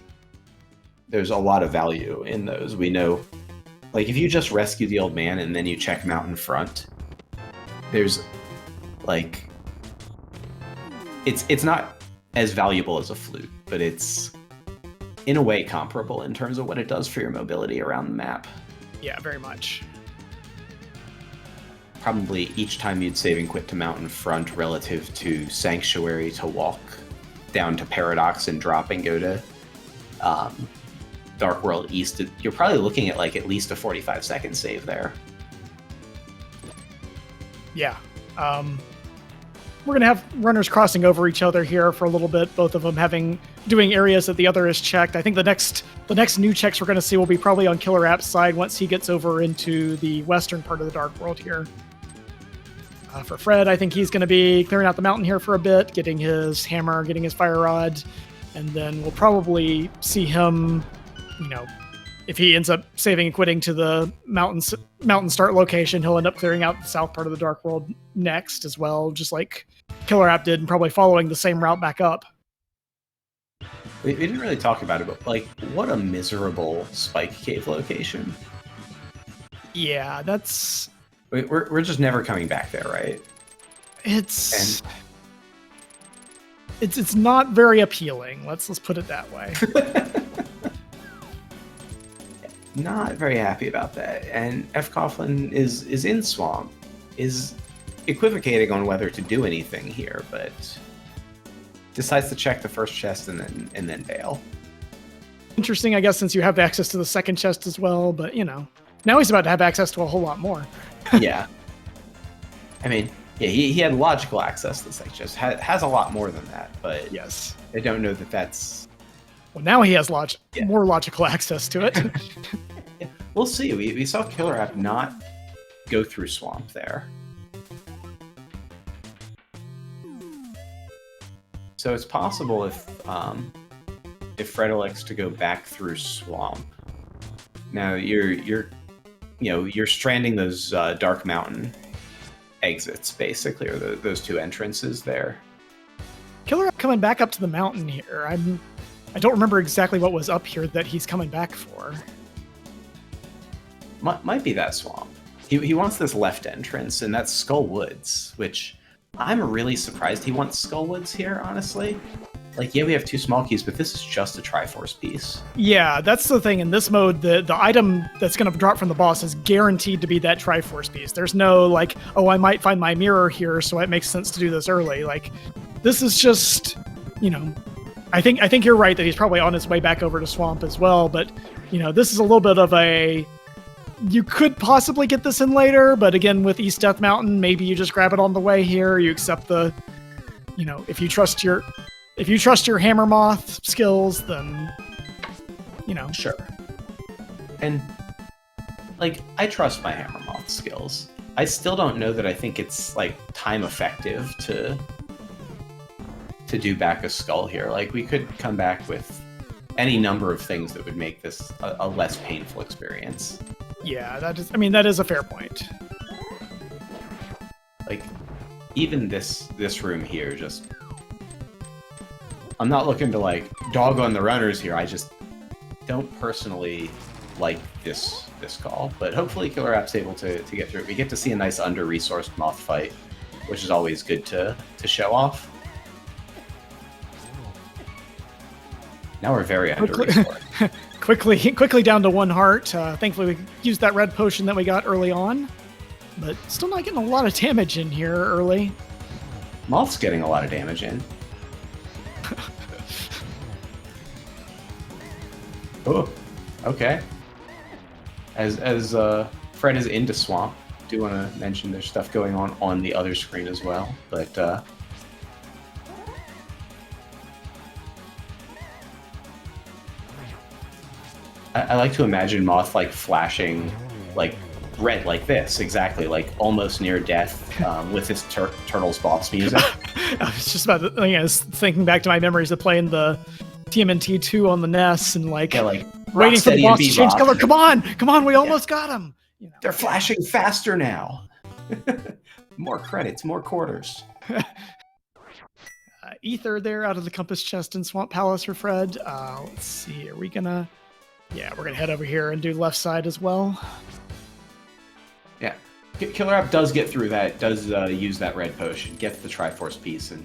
there's a lot of value in those. We know, like if you just rescue the old man and then you check Mountain Front, there's like. It's not as valuable as a flute, but it's in a way comparable in terms of what it does for your mobility around the map. Yeah, very much. Probably each time you'd save and quit to Mountain Front relative to Sanctuary to walk down to Paradox and drop and go to Dark World East, you're probably looking at like at least a 45-second save there. Yeah. We're going to have runners crossing over each other here for a little bit, both of them doing areas that the other is checked. I think the next new checks we're going to see will be probably on KillerApp's side once he gets over into the western part of the Dark World here. For Fred, I think he's going to be clearing out the mountain here for a bit, getting his hammer, getting his fire rod, and then we'll probably see him, if he ends up saving and quitting to the mountain start location, he'll end up clearing out the south part of the Dark World next as well, just like KillerApp did, and probably following the same route back up. We didn't really talk about it, but like, what a miserable spike cave location. Yeah, that's... We're just never coming back there, right? It's not very appealing. Let's put it that way. Not very happy about that. And fcoughlin is in Swamp, is equivocating on whether to do anything here, but decides to check the first chest and then bail. Interesting, I guess, since you have access to the second chest as well, but now he's about to have access to a whole lot more. Yeah. I mean, yeah, he had logical access to the second chest. Has a lot more than that, but yes, I don't know that that's... Well, now he has more logical access to it. Yeah. We'll see. We saw KillerApp not go through Swamp there. So it's possible if Fred elects to go back through Swamp. Now you're stranding those Dark Mountain exits, basically, or those two entrances there. KillerApp coming back up to the mountain here. I don't remember exactly what was up here that he's coming back for. Might be that swamp. He wants this left entrance, and that's Skull Woods, which I'm really surprised he wants Skull Woods here, honestly. Like, yeah, we have 2 small keys, but this is just a Triforce piece. Yeah, that's the thing. In this mode, the item that's going to drop from the boss is guaranteed to be that Triforce piece. There's no, like, oh, I might find my mirror here, so it makes sense to do this early. Like, this is just, I think you're right that he's probably on his way back over to Swamp as well, but, this is a little bit of a... You could possibly get this in later, but again, with East Death Mountain, maybe you just grab it on the way here. You accept the, if you trust your Hammer Moth skills, then, Sure. And, like, I trust my Hammer Moth skills. I still don't know that I think it's, like, time effective to do back a skull here. Like, we could come back with any number of things that would make this a less painful experience. Yeah, that is a fair point. Like, even this room here, just... I'm not looking to, like, dog on the runners here. I just don't personally like this call. But hopefully KillerApp's able to get through it. We get to see a nice under-resourced moth fight which is always good to show off. Now we're very under-resourced. quickly down to 1 heart. Thankfully, we used that red potion that we got early on, but still not getting a lot of damage in here early. Moth's getting a lot of damage in. Oh, okay. As Fred is into Swamp, I do want to mention there's stuff going on the other screen as well, but I like to imagine Moth like flashing like red like this, exactly, like almost near death with his Turtles boss music. I was just about to, I was thinking back to my memories of playing the TMNT 2 on the NES and like waiting for the boss to change color. Come on, we almost got him. You know. They're flashing faster now. More credits, more quarters. Ether there out of the compass chest in Swamp Palace for Fred. Let's see, are we gonna... Yeah, we're gonna head over here and do left side as well. Yeah, KillerApp does get through that, does use that red potion, gets the Triforce piece, and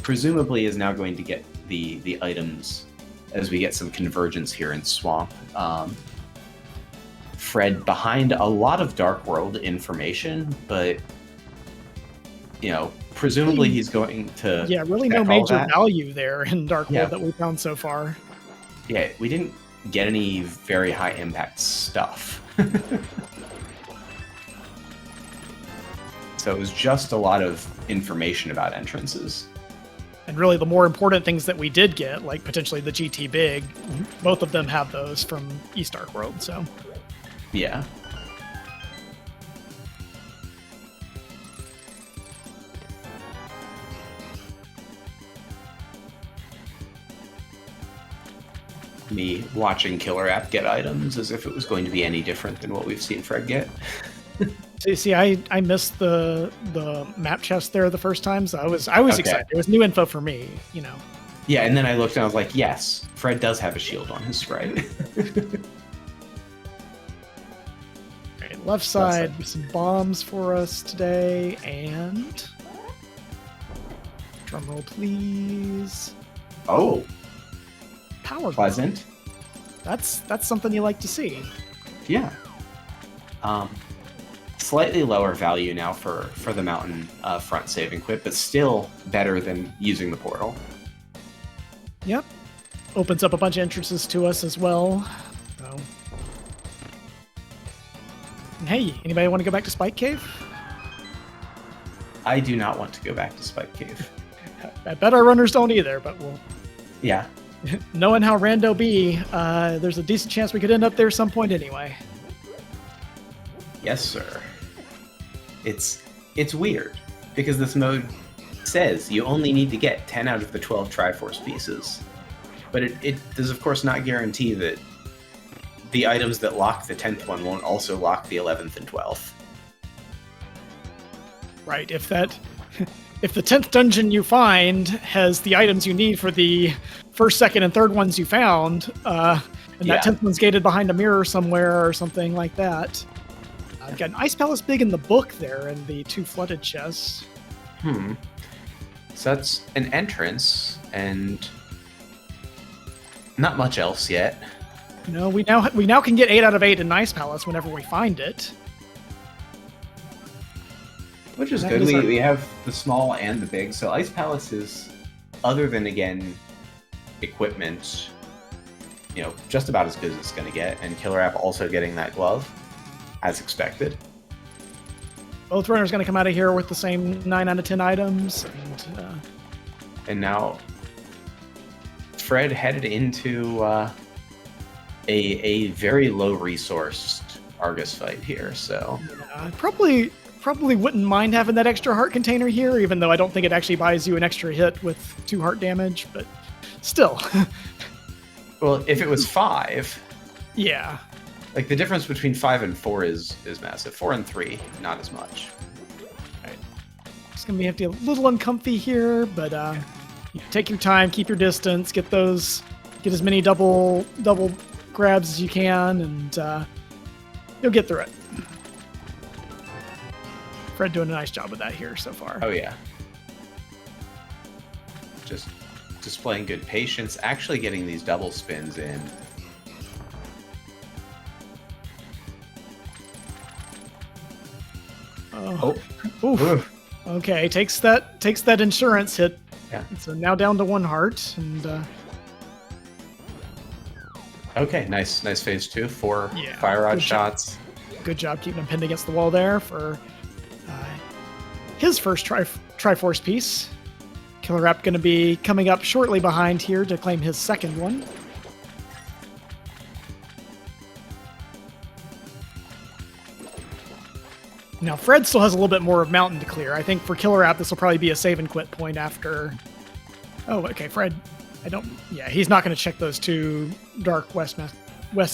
presumably is now going to get the items as we get some convergence here in Swamp. Fred behind a lot of Dark World information, but you know, presumably he's going to... Yeah, really no major value there in Dark World that we found so far. Yeah, we didn't get any very high impact stuff. So it was just a lot of information about entrances. And really the more important things that we did get, like potentially the GT Big, both of them have those from East Dark World, so... Yeah. Me watching KillerApp get items as if it was going to be any different than what we've seen Fred get. See, I missed the map chest there the first time, so I was excited. It was new info for me, you know. Yeah, and then I looked and I was like, yes, Fred does have a shield on his sprite. Right, left side, some bombs for us today, and drumroll please. Oh. Power pleasant. That's something you like to see. Yeah. Slightly lower value now for the mountain front saving quip, but still better than using the portal. Yep. Opens up a bunch of entrances to us as well. So. And hey, anybody want to go back to Spike Cave? I do not want to go back to Spike Cave. I bet our runners don't either, but we'll... Yeah. Knowing how rando be, there's a decent chance we could end up there some point anyway. Yes, sir. It's weird, because this mode says you only need to get 10 out of the 12 Triforce pieces. But it does, of course, not guarantee that the items that lock the 10th one won't also lock the 11th and 12th. Right, if the 10th dungeon you find has the items you need for the first, second, and third ones you found, and that 10th one's gated behind a mirror somewhere or something like that. I've got an Ice Palace Big in the book there and the 2 flooded chests. So that's an entrance, and not much else yet. No, we now can get 8 out of 8 in Ice Palace whenever we find it. Which is good. We have the small and the big. So Ice Palace is, other than, again, equipment, you know, just about as good as it's going to get. And KillerApp also getting that glove, as expected. Both runners going to come out of here with the same 9 out of 10 items. And now Fred headed into a very low-resourced Argus fight here. So yeah, probably wouldn't mind having that extra heart container here, even though I don't think it actually buys you an extra hit with 2 heart damage, but still. Well, if it was 5... Yeah. Like, the difference between 5 and 4 is massive. 4 and 3, not as much. Right. It's going to be a little uncomfy here, but take your time, keep your distance, get as many double grabs as you can, and you'll get through it. Fred doing a nice job with that here so far. Oh yeah. Just displaying good patience, actually getting these double spins in. Oh. Oof. Okay, takes that insurance hit. Yeah. So now down to 1 heart, and okay, nice phase 2. 4 fire rod shots. Good job keeping him pinned against the wall there for his first Triforce piece. KillerApp going to be coming up shortly behind here to claim his second one. Now, Fred still has a little bit more of mountain to clear. I think for KillerApp, this will probably be a save and quit point after... Oh, okay, Fred. Yeah, he's not going to check those 2 dark West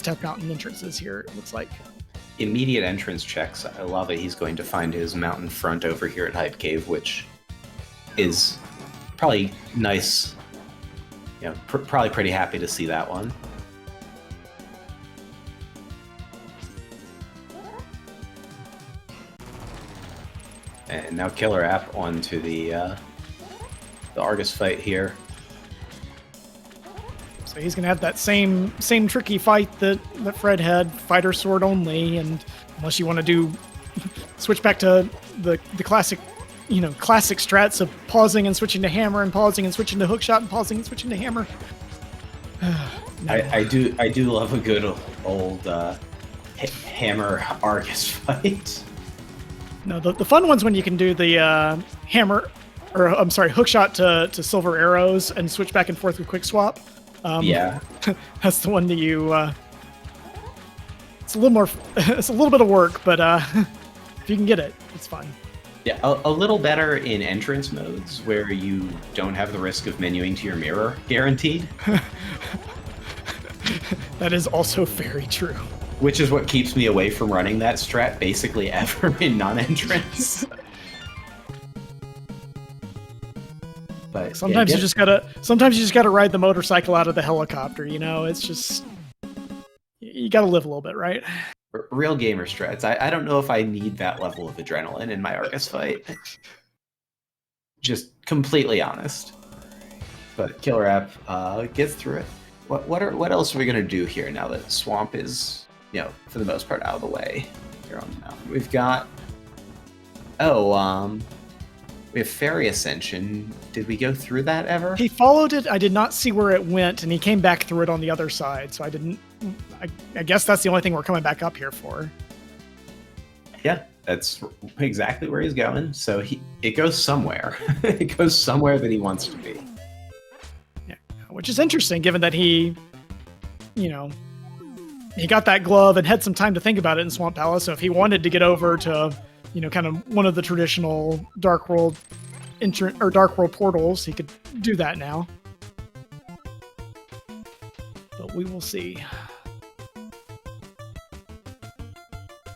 Tech Mountain entrances here, it looks like. Immediate entrance checks. I love it. He's going to find his mountain front over here at Hype Cave, which is probably nice. You know, probably pretty happy to see that one. And now KillerApp onto the Argus fight here. So he's going to have that same tricky fight that Fred had, fighter sword only, and unless you want to switch back to the classic, classic strats of pausing and switching to hammer and pausing and switching to hookshot and pausing and switching to hammer. No. I do love a good old hammer Argus fight. No, the fun one's when you can do the hammer, or I'm sorry, hookshot to silver arrows and switch back and forth with quick swap. Yeah, that's the one that you. It's a little more. It's a little bit of work, but if you can get it, it's fun. Yeah, a little better in entrance modes where you don't have the risk of menuing to your mirror, guaranteed. That is also very true. Which is what keeps me away from running that strat basically ever in non-entrance. But sometimes you just gotta ride the motorcycle out of the helicopter. It's just you gotta live a little bit, right? Real gamer strats. I don't know if I need that level of adrenaline in my Argus fight. Just completely honest. But KillerApp gets through it. What else are we gonna do here now that Swamp is, for the most part out of the way here on the mountain? We've got we have Fairy Ascension. Did we go through that ever? He followed it. I did not see where it went, and he came back through it on the other side. So I didn't. I guess that's the only thing we're coming back up here for. Yeah, that's exactly where he's going. So it goes somewhere. It goes somewhere that he wants to be. Yeah, which is interesting, given that he got that glove and had some time to think about it in Swamp Palace. So if he wanted to get over to kind of one of the traditional Dark World Dark World portals, he could do that now. But we will see.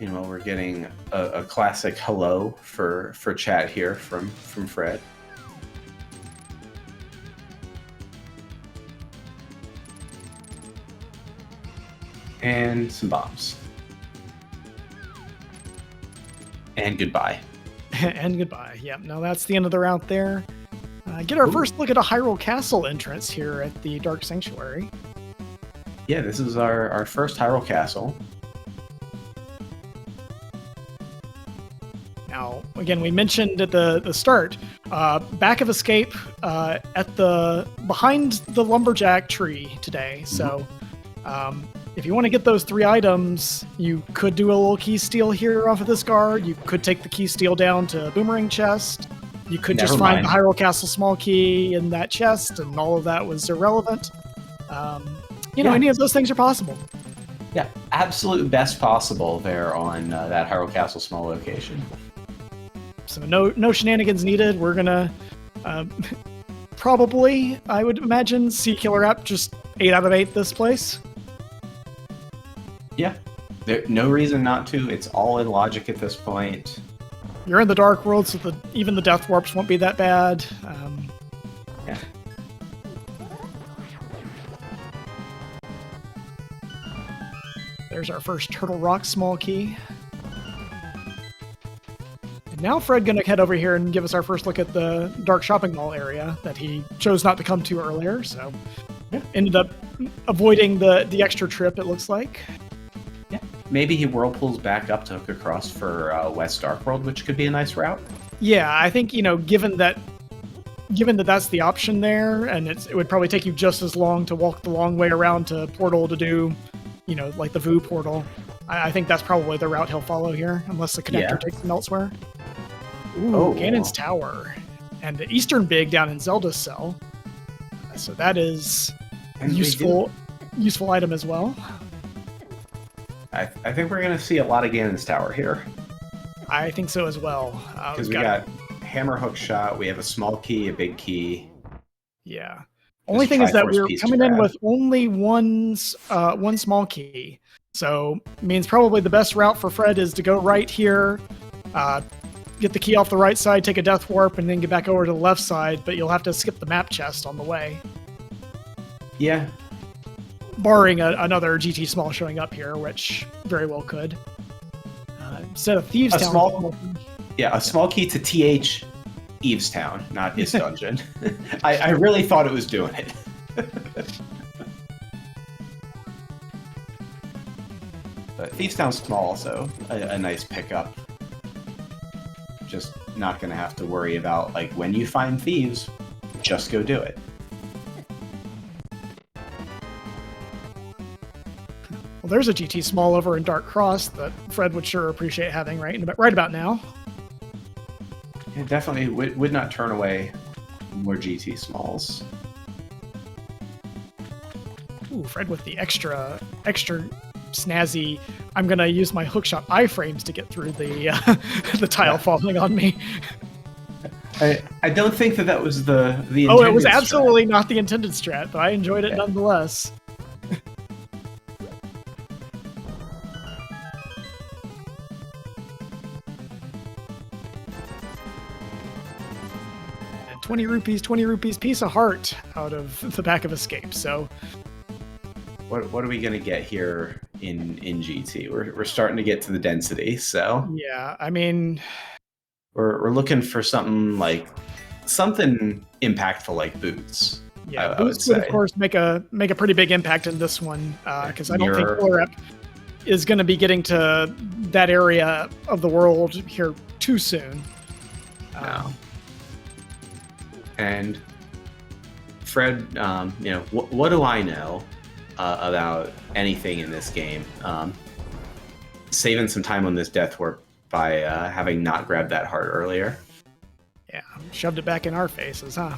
We're getting a classic hello for chat here from Fred. And some bombs. And goodbye. And goodbye. Yep. Now that's the end of the route there. Get our first look at a Hyrule Castle entrance here at the Dark Sanctuary. Yeah, this is our first Hyrule Castle. Now, again, we mentioned at the start, back of escape behind the lumberjack tree today. So, if you want to get those 3 items, you could do a little key steal here off of this guard. You could take the key steal down to Boomerang Chest. You could just find the Hyrule Castle small key in that chest, and all of that was irrelevant. Any of those things are possible. Yeah, absolute best possible there on that Hyrule Castle small location. So no shenanigans needed. We're gonna probably, I would imagine, see KillerApp just 8 out of 8 this place. Yeah, no reason not to. It's all in logic at this point. You're in the Dark World, so even the Death Warps won't be that bad. Yeah. There's our first Turtle Rock small key. Now Fred gonna head over here and give us our first look at the dark shopping mall area that he chose not to come to earlier, so ended up avoiding the extra trip, it looks like. Yeah, maybe he whirlpools back up to hook across for West Dark World, which could be a nice route. Yeah, I think, given that that's the option there, and it would probably take you just as long to walk the long way around to Portal to do, like the VU portal. I think that's probably the route he'll follow here, unless the connector takes him elsewhere. Ooh, Ganon's Tower. And the Eastern Big down in Zelda's Cell. So that is useful item as well. I think we're going to see a lot of Ganon's Tower here. I think so as well. Because we got hammer hook shot, we have a small key, a big key. Yeah. Only thing is that we're coming in with only one small key. So means probably the best route for Fred is to go right here, get the key off the right side, take a death warp, and then get back over to the left side, but you'll have to skip the map chest on the way. Yeah. Barring another GT Small showing up here, which very well could. Instead of Thieves Town. A small key to TH Eve's Town, not his dungeon. I really thought it was doing it. But Thieves Town's small, so a nice pickup. Just not going to have to worry about, like, when you find thieves, just go do it. Well, there's a GT Small over in Dark Cross that Fred would sure appreciate having right about now. Yeah, definitely would not turn away more GT Smalls. Ooh, Fred with the extra snazzy. I'm gonna use my hookshot iframes to get through the tile falling on me. I don't think that was the intended it was absolutely not the intended strat, but I enjoyed it nonetheless. 20 rupees, piece of heart out of the back of Escape. So, what are we gonna get here in GT? We're starting to get to the density. So yeah, I mean, we're looking for something impactful like boots. Yeah, boots would of course make a pretty big impact in this one because I don't think KillerApp is going to be getting to that area of the world here too soon. No. And Fred, what do I know about anything in this game? Saving some time on this death warp by having not grabbed that heart earlier. Yeah, shoved it back in our faces, huh?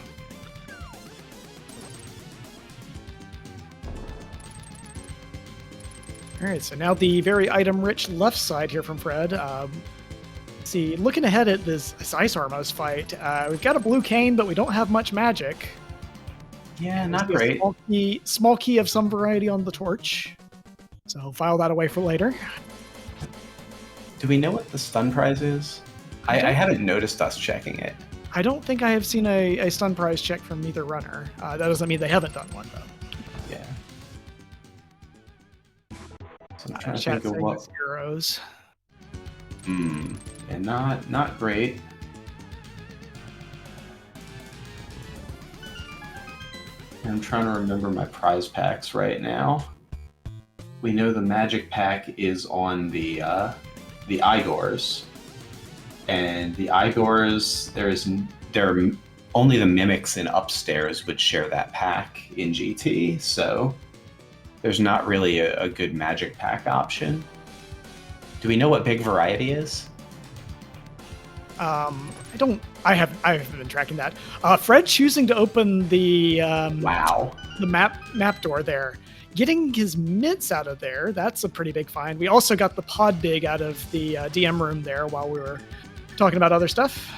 All right, so now the very item-rich left side here from Fred. See, looking ahead at this Ice Armos fight, we've got a blue cane, but we don't have much magic. Yeah, not great. Small key of some variety on the torch. So file that away for later. Do we know what the stun prize is? I haven't noticed us checking it. I don't think I have seen a stun prize check from either runner. That doesn't mean they haven't done one, though. Yeah. So I'm trying to think of what... Heroes. And not great. I'm trying to remember my prize packs right now. We know the magic pack is on the Igors. And the Igors, there are only the mimics in upstairs would share that pack in GT, so there's not really a good magic pack option. Do we know what big variety is? I haven't been tracking that. Fred choosing to open the the map door there, getting his mitts out of there. That's a pretty big find. We also got the pod big out of the DM room there while we were talking about other stuff.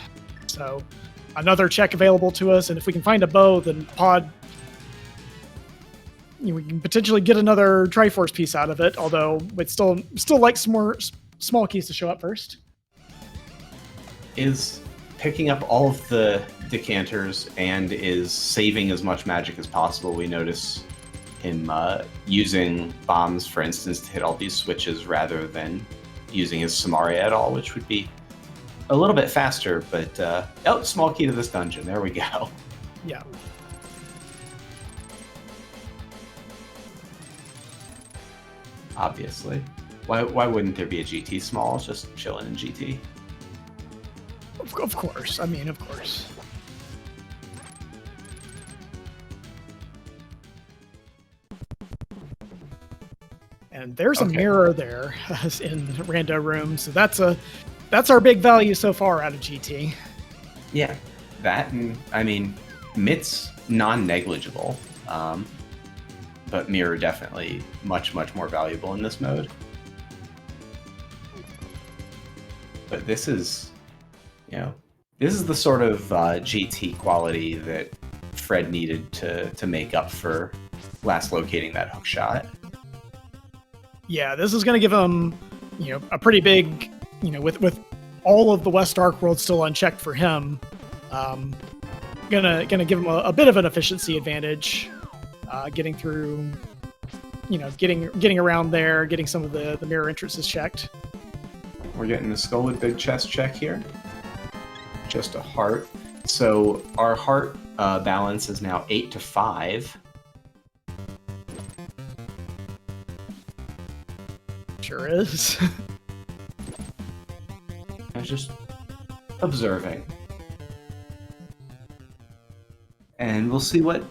So another check available to us, and if we can find a bow, then pod. We can potentially get another Triforce piece out of it, although we'd still like some more small keys to show up first. Is picking up all of the decanters and is saving as much magic as possible. We notice him using bombs, for instance, to hit all these switches rather than using his Samaria at all, which would be a little bit faster, but oh, small key to this dungeon. There we go. Yeah. Obviously. Why wouldn't there be a GT small? It's just chilling in GT. Of course. I mean, of course. And there's a mirror there in Rando Room, so that's our big value so far out of GT. Yeah, that, and I mean, Mitt's non-negligible, but mirror definitely much more valuable in this mode. But this is, this is the sort of GT quality that Fred needed to make up for last locating that hook shot. Yeah, this is going to give him, a pretty big, with all of the West Dark World still unchecked for him, gonna give him a bit of an efficiency advantage, getting through, getting around there, getting some of the mirror entrances checked. We're getting the skull with big chest check here. Just a heart. So our heart balance is now 8 to 5. Sure is. I was just observing. And we'll see what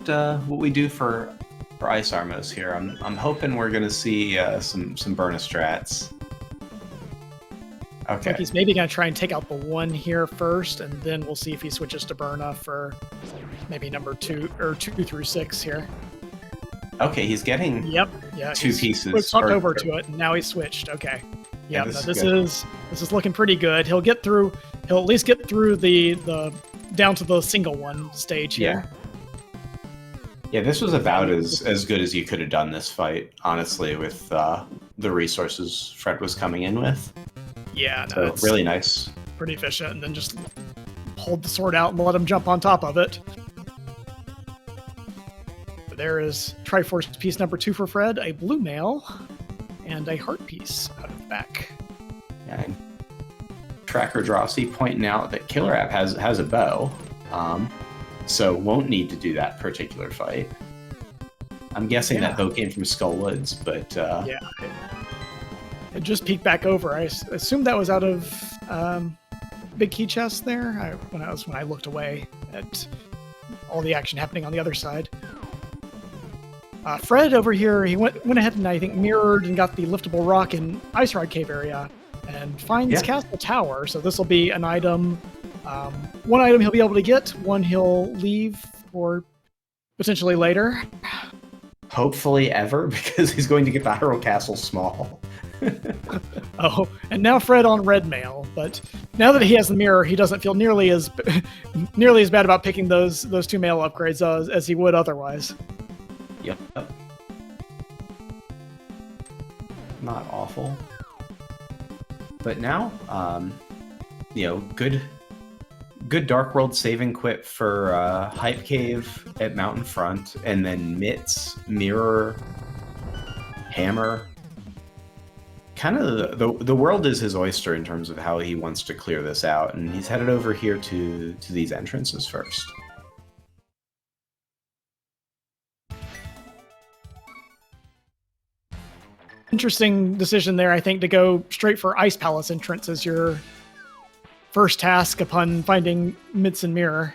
we do for Ice Armos here. I'm hoping we're gonna see some Burna strats. Okay. Like he's maybe gonna try and take out the one here first, and then we'll see if he switches to Burna for maybe number 2 or 2 through 6 here. Okay, he's getting yeah, 2 pieces. He's hooked over to it, and now he's switched. Okay. Yeah, this is looking pretty good. He'll at least get through the down to the single one stage here. Yeah, this was about as good as you could have done this fight, honestly, with the resources Fred was coming in with. Yeah, no, so it's really nice. Pretty efficient, and then just hold the sword out and let him jump on top of it. But there is Triforce piece number 2 for Fred, a blue mail, and a heart piece out of the back. Yeah, and Tracker Drosy pointing out that KillerApp has a bow, so won't need to do that particular fight. I'm guessing that bow came from Skull Woods, but yeah, it just peeked back over. I assumed that was out of big key chest there. When I looked away at all the action happening on the other side. Fred over here, he went ahead and I think mirrored and got the liftable rock in Ice Rod Cave area, and finds Castle Tower. So this will be an item. One item he'll be able to get. One he'll leave for potentially later. Hopefully ever, because he's going to get the Hyrule Castle small. Oh, and now Fred on red mail, but now that he has the mirror, he doesn't feel nearly as bad about picking those 2 mail upgrades as he would otherwise. Yep. Not awful. But now, good Dark World saving quit for Hype Cave at Mountain Front, and then Mitt's mirror, hammer. Kind of the world is his oyster in terms of how he wants to clear this out, and he's headed over here to these entrances first. Interesting decision there, I think, to go straight for Ice Palace entrance as your first task upon finding Mitt's and mirror.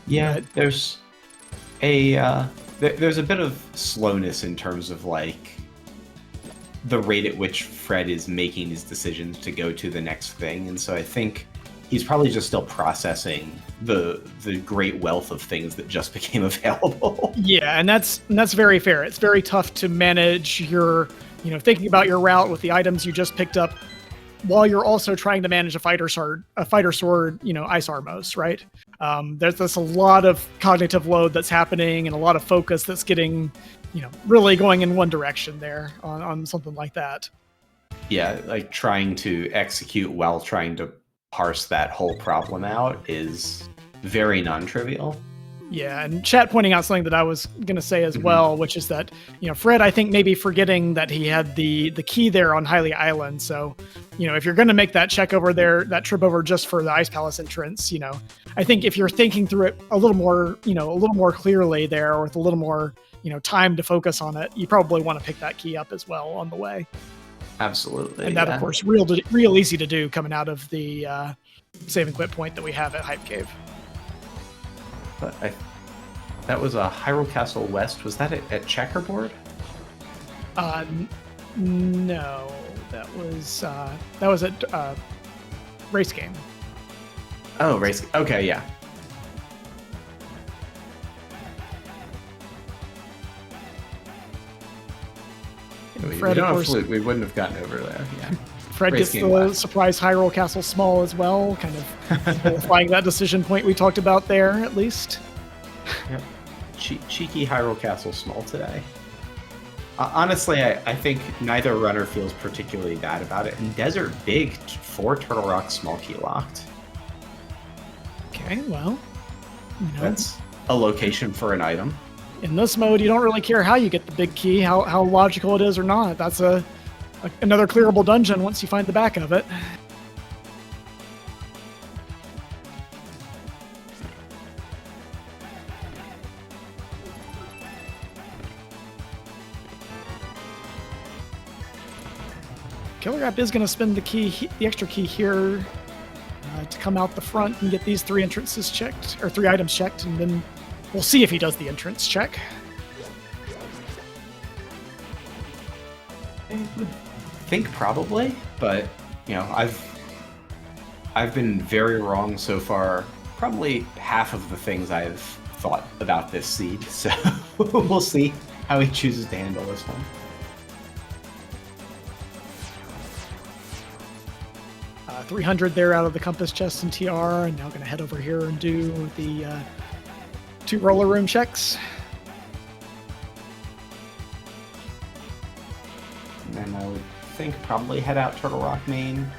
Yeah, there's a bit of slowness in terms of like the rate at which Fred is making his decisions to go to the next thing, and so I think he's probably just still processing the great wealth of things that just became available. Yeah, and that's very fair. It's very tough to manage your, thinking about your route with the items you just picked up, while you're also trying to manage a fighter sword, Ice Armos, right? There's a lot of cognitive load that's happening and a lot of focus that's getting, really going in one direction there on something like that. Yeah, like trying to execute while trying to parse that whole problem out is very non-trivial. Yeah, and chat pointing out something that I was going to say as well, which is that, Fred, I think maybe forgetting that he had the key there on Hylia Island. So, if you're going to make that check over there, that trip over just for the Ice Palace entrance, I think if you're thinking through it a little more clearly there, or with a little more, time to focus on it, you probably want to pick that key up as well on the way. Absolutely. And that, of course, real easy to do coming out of the save and quit point that we have at Hype Cave. But that was a Hyrule Castle West. Was that at Checkerboard? No, that was at Race Game. Oh, Race. Okay, yeah. Fred, of course, we wouldn't have gotten over there. Yeah. Fred gets the surprise Hyrule Castle Small as well, kind of simplifying that decision point we talked about there, at least. Yep. Cheeky Hyrule Castle Small today. Honestly, I think neither runner feels particularly bad about it. And Desert Big for Turtle Rock Small Key locked. Okay, well, that's a location for an item. In this mode, you don't really care how you get the big key, how logical it is or not. That's another clearable dungeon once you find the back of it. KillerApp is going to spend the extra key here to come out the front and get these 3 entrances checked, or 3 items checked, and then we'll see if he does the entrance check. I would think probably, but I've been very wrong so far. Probably half of the things I've thought about this seed, so we'll see how he chooses to handle this one. $300 there out of the compass chest and TR, and now going to head over here and do the 2 roller room checks. And then I would think probably head out Turtle Rock Main,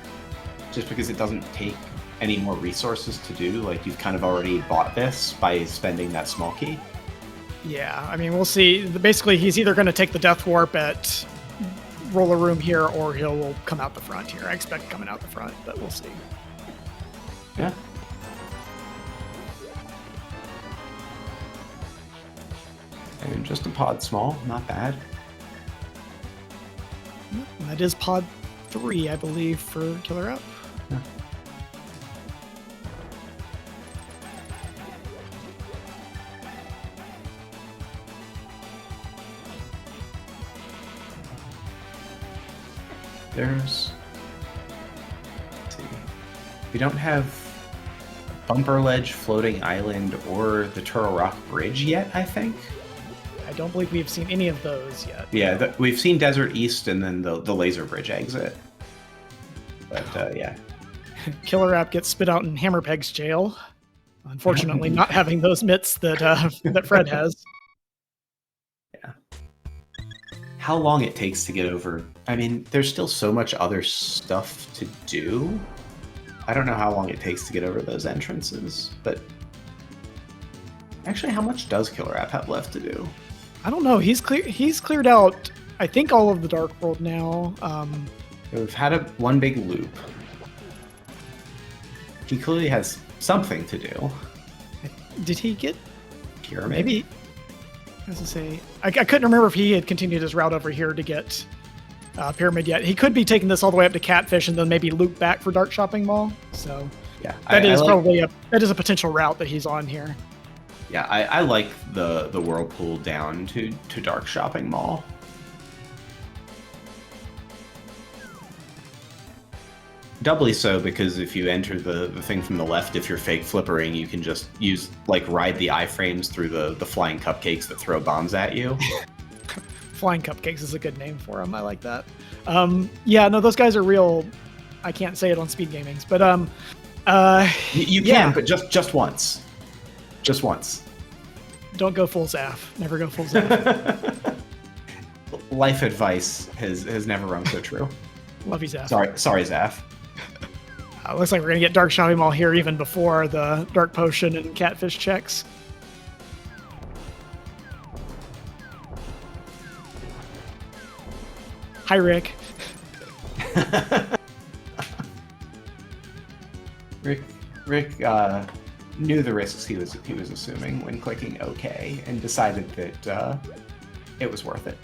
just because it doesn't take any more resources to do. Like, you've kind of already bought this by spending that small key. Yeah, I mean, we'll see. Basically, he's either going to take the Death Warp at roller room here, or he'll come out the front here. I expect coming out the front, but we'll see. Yeah. And just a pod small, not bad. And that is pod 3, I believe, for KillerApp. Yeah. Let's see. We don't have Bumper Ledge, Floating Island, or the Turtle Rock Bridge yet, I think. I don't believe we've seen any of those yet. Yeah, we've seen Desert East and then the Laser Bridge exit. But, yeah. KillerApp gets spit out in Hammerpeg's jail. Unfortunately, not having those mitts that Fred has. Yeah. How long it takes to get over... I mean, there's still so much other stuff to do. I don't know how long it takes to get over those entrances, but... Actually, how much does KillerApp have left to do? I don't know. He's cleared out, I think, all of the Dark World now. We've had one big loop. He clearly has something to do. Did he get... Pyramid? Maybe... As I say, I couldn't remember if he had continued his route over here to get Pyramid yet. He could be taking this all the way up to Catfish and then maybe loop back for Dark Shopping Mall. So yeah, that is probably a potential route that he's on here. Yeah, I like the Whirlpool down to Dark Shopping Mall. Doubly so because if you enter the thing from the left, if you're fake flippering, you can just ride the iframes through the flying cupcakes that throw bombs at you. Flying cupcakes is a good name for them. I like that. Yeah, no, those guys are real. I can't say it on SpeedGamings, but you can, but just once. Just once. Don't go full Zaf. Never go full Zaf. Life advice has never rung so true. Love you, Zaf. Sorry, Zaf. Looks like we're going to get Dark Shopping Mall here even before the Dark Potion and Catfish checks. Hi, Rick. Rick knew the risks he was assuming when clicking OK and decided that it was worth it.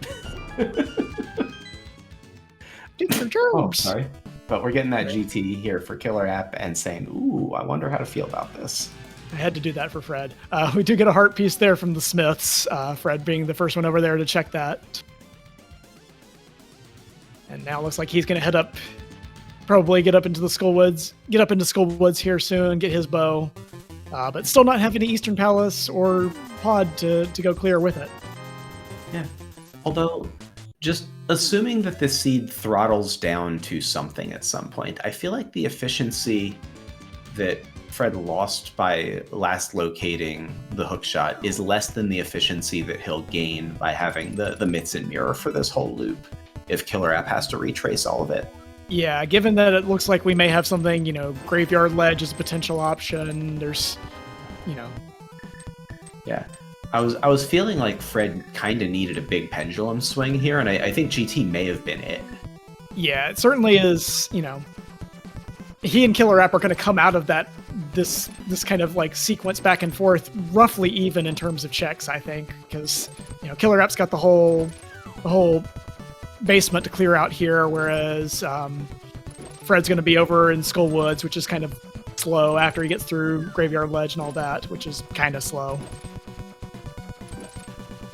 Oh, sorry. But we're getting that GT here for KillerApp and saying, ooh, I wonder how to feel about this. I had to do that for Fred. We do get a heart piece there from the Smiths, Fred being the first one over there to check that. And now it looks like he's going to head up, probably get up into Skullwoods here soon, get his bow. But still not have any Eastern Palace or pod to go clear with it. Yeah. Although, just assuming that this seed throttles down to something at some point, I feel like the efficiency that Fred lost by last locating the hookshot is less than the efficiency that he'll gain by having the mitts and mirror for this whole loop if KillerApp has to retrace all of it. Yeah, given that it looks like we may have something, Graveyard Ledge is a potential option. There's, Yeah. I was feeling like Fred kind of needed a big pendulum swing here, and I think GT may have been it. Yeah, it certainly is, he and KillerApp are going to come out of this kind of like sequence back and forth roughly even in terms of checks, I think, because, KillerApp's got the whole basement to clear out here, whereas Fred's going to be over in Skullwoods, which is kind of slow after he gets through Graveyard Ledge and all that, which is kind of slow.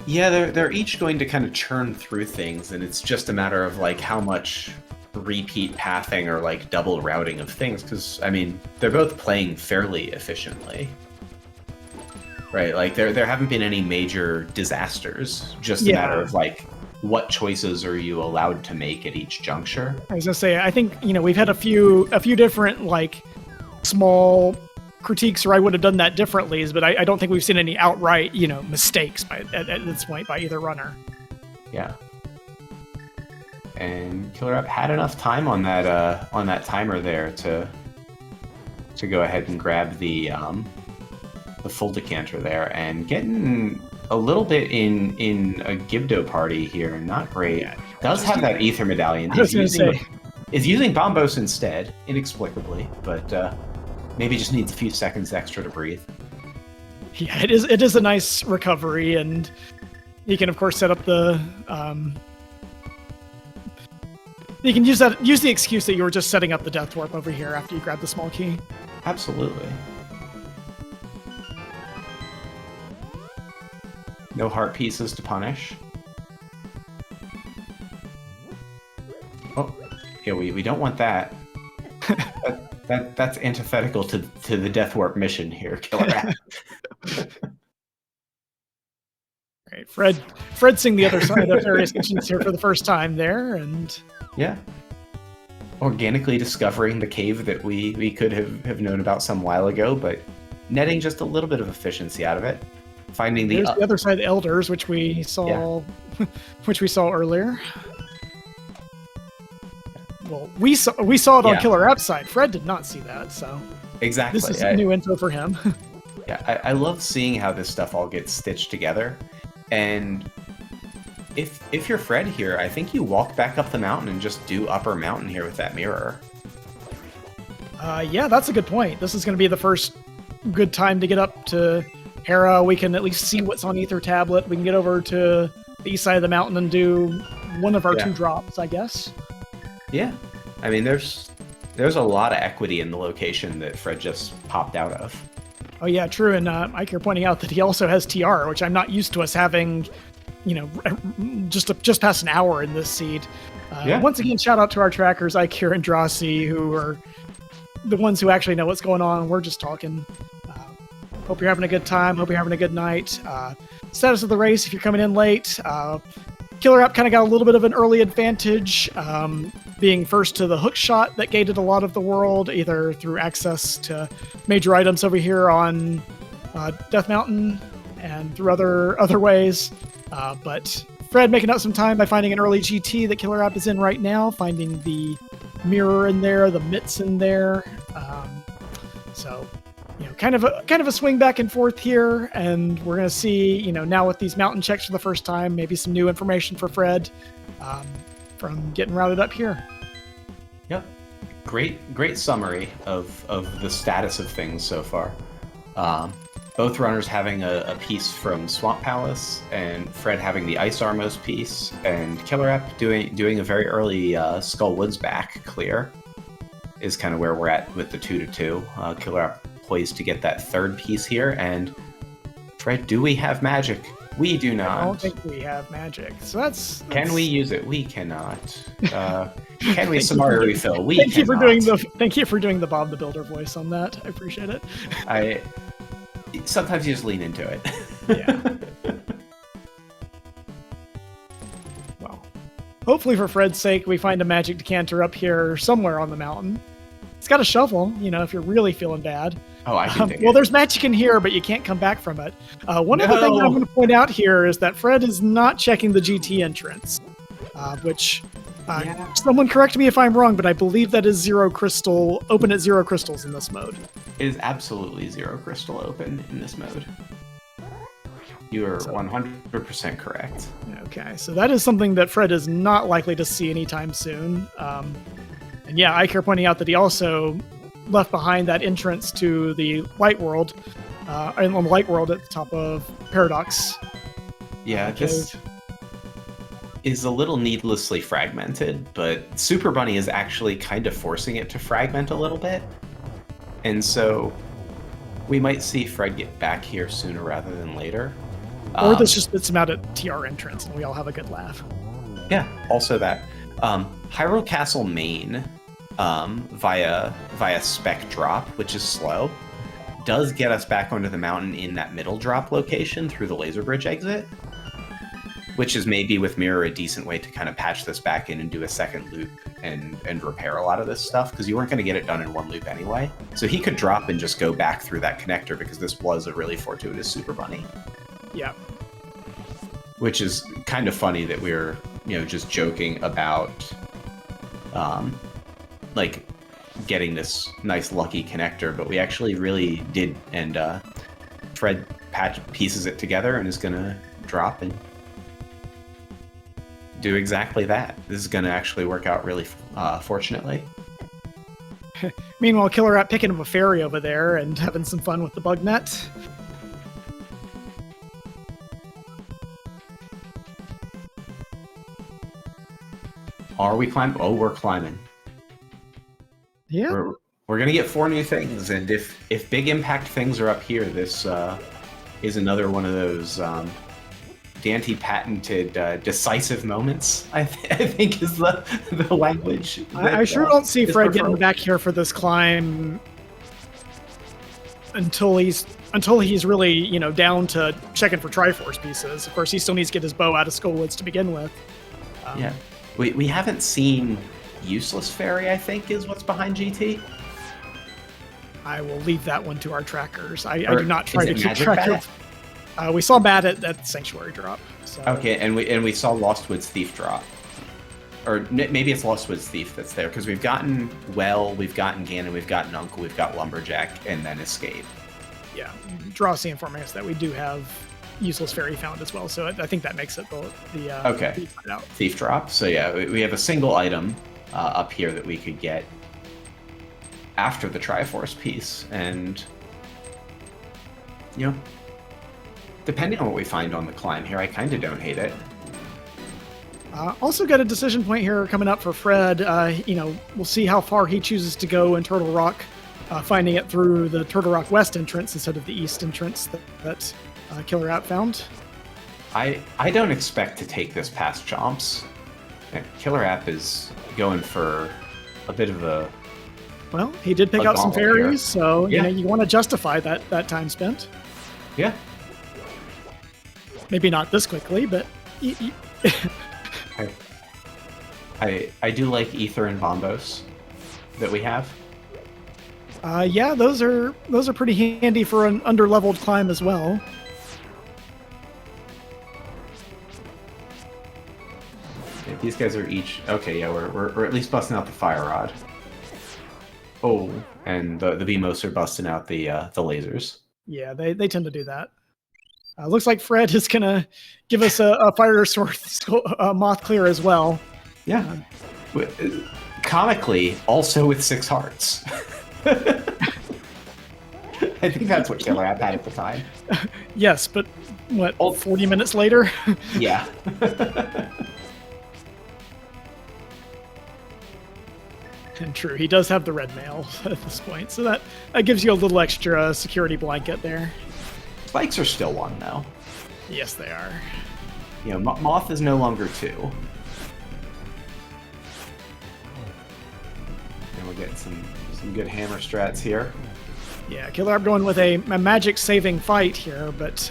Yeah, they're each going to kind of churn through things, and it's just a matter of like how much repeat pathing or like double routing of things, because I mean they're both playing fairly efficiently, right? Like there haven't been any major disasters, just a matter of like what choices are you allowed to make at each juncture. I was gonna say, I think we've had a few different like small critiques, or I would have done that differently, but I don't think we've seen any outright mistakes at this point by either runner. Yeah. And KillerApp had enough time on that timer there to go ahead and grab the full decanter there, and getting a little bit in a Gibdo party here. Not great. Yeah, does have that ether medallion. Is using Bombos instead, inexplicably, but maybe just needs a few seconds extra to breathe. Yeah, it is a nice recovery, and you can of course set up the you can use the excuse that you were just setting up the death warp over here after you grab the small key. Absolutely. No heart pieces to punish. Oh, yeah, we don't want that. That's antithetical to the death warp mission here, KillerApp. Right, Fred seeing the other side of various missions here for the first time there, and yeah, organically discovering the cave that we could have known about some while ago, but netting just a little bit of efficiency out of it. Finding the other side of the elders, which we saw, which we saw earlier. Well, we saw it on KillerApp's side. Fred did not see that, so exactly. This is new info for him. Yeah, I love seeing how this stuff all gets stitched together, and if you're Fred here, I think you walk back up the mountain and just do upper mountain here with that mirror. Yeah, that's a good point. This is going to be the first good time to get up to Hera. We can at least see what's on Ether Tablet. We can get over to the east side of the mountain and do one of our two drops, I guess. Yeah, I mean, there's a lot of equity in the location that Fred just popped out of. Oh yeah, true. And Mike, you're pointing out that he also has TR, which I'm not used to us having, just past an hour in this seed. Once again, shout out to our trackers, Ikir and Drossi, who are the ones who actually know what's going on. We're just talking. Hope you're having a good time. Hope you're having a good night. Status of the race, if you're coming in late. KillerApp kind of got a little bit of an early advantage, being first to the hook shot that gated a lot of the world, either through access to major items over here on Death Mountain and through other ways. But Fred making up some time by finding an early GT that KillerApp is in right now, finding the mirror in there, the mitts in there. So kind of a swing back and forth here, and we're going to see, now with these mountain checks for the first time, maybe some new information for Fred. from getting routed up here. Yep. Great summary of the status of things so far. Both runners having a piece from Swamp Palace, and Fred having the Ice Armos piece, and KillerApp doing a very early Skull Woods back clear is kind of where we're at with the 2-2. KillerApp poised to get that third piece here, and Fred, do we have magic? We do not. I don't think we have magic. So that's... Can we use it? We cannot. Can we Samara refill? We thank cannot. Thank you for doing the Bob the Builder voice on that. I appreciate it. Sometimes you just lean into it. Yeah. Well, hopefully for Fred's sake, we find a magic decanter up here somewhere on the mountain. It's got a shovel, if you're really feeling bad. Oh, I can dig Well, it. there's magic in here, but you can't come back from it. One of the things I'm going to point out here is that Fred is not checking the GT entrance, which... Someone correct me if I'm wrong, but I believe that is zero crystal, open at 0 crystals in this mode. It is absolutely 0 crystal open in this mode. You are 100% correct. Okay, so that is something that Fred is not likely to see anytime soon. And yeah, I care pointing out that he also left behind that entrance to the light world, on the light world at the top of Paradox. Yeah, this is a little needlessly fragmented, but Super Bunny is actually kind of forcing it to fragment a little bit. And so we might see Fred get back here sooner rather than later. Or this just spits him out at TR entrance and we all have a good laugh. Yeah, also that. Hyrule Castle main via spec drop, which is slow, does get us back onto the mountain in that middle drop location through the laser bridge exit, which is maybe with Mirror a decent way to kind of patch this back in and do a second loop and repair a lot of this stuff, because you weren't going to get it done in one loop anyway. So he could drop and just go back through that connector, because this was a really fortuitous Super Bunny. Yeah. Which is kind of funny that we're, just joking about, like, getting this nice lucky connector, but we actually really did, and Fred pieces it together and is going to drop and do exactly that. This is going to actually work out really fortunately. Meanwhile, KillerApp picking up a fairy over there and having some fun with the bug net. Are we climbing? Oh, we're climbing. Yeah. We're going to get 4 new things, and if big impact things are up here, this is another one of those Dante patented decisive moments, I think is the language. I sure don't see Fred getting back here for this climb until he's really, down to checking for Triforce pieces. Of course, he still needs to get his bow out of Skullwoods to begin with. Yeah. We haven't seen Useless Fairy, I think, is what's behind GT. I will leave that one to our trackers. I do not try to keep Magic track Bat? of... we saw Bat at Sanctuary drop. So. Okay, and we saw Lostwood's Thief drop. Or maybe it's Lostwood's Thief that's there, because we've gotten Well, we've gotten Ganon, we've gotten Uncle, we've got Lumberjack, and then Escape. Yeah, Drosy informing us that we do have Useless Fairy found as well, so I think that makes it the okay. Thief drop. So yeah, we have a single item up here that we could get after the Triforce piece, and depending on what we find on the climb here, I kind of don't hate it. Also got a decision point here coming up for Fred. We'll see how far he chooses to go in Turtle Rock, finding it through the Turtle Rock West entrance instead of the East entrance that KillerApp found. I don't expect to take this past Chomps. KillerApp is going for a bit of a... Well, he did pick up some fairies, here. So yeah. You want to justify that time spent. Yeah. Maybe not this quickly, but... I do like Ether and Bombos that we have. Yeah, those are pretty handy for an under-leveled climb as well. Yeah, these guys are each... Okay, yeah, we're at least busting out the Fire Rod. Oh, and the BMOs are busting out the lasers. Yeah, they tend to do that. Looks like Fred is going to give us a Fire Sword Moth Clear as well. Yeah. Comically, also with 6 hearts. I think that's what KillerApp had at the time. Yes, but what, 40 minutes later? Yeah. And true, he does have the red mail at this point, so that gives you a little extra security blanket there. Spikes are still 1, though. Yes, they are. You know, Moth is no longer 2. And we're getting some good hammer strats here. Yeah, KillerApp going with a magic saving fight here, but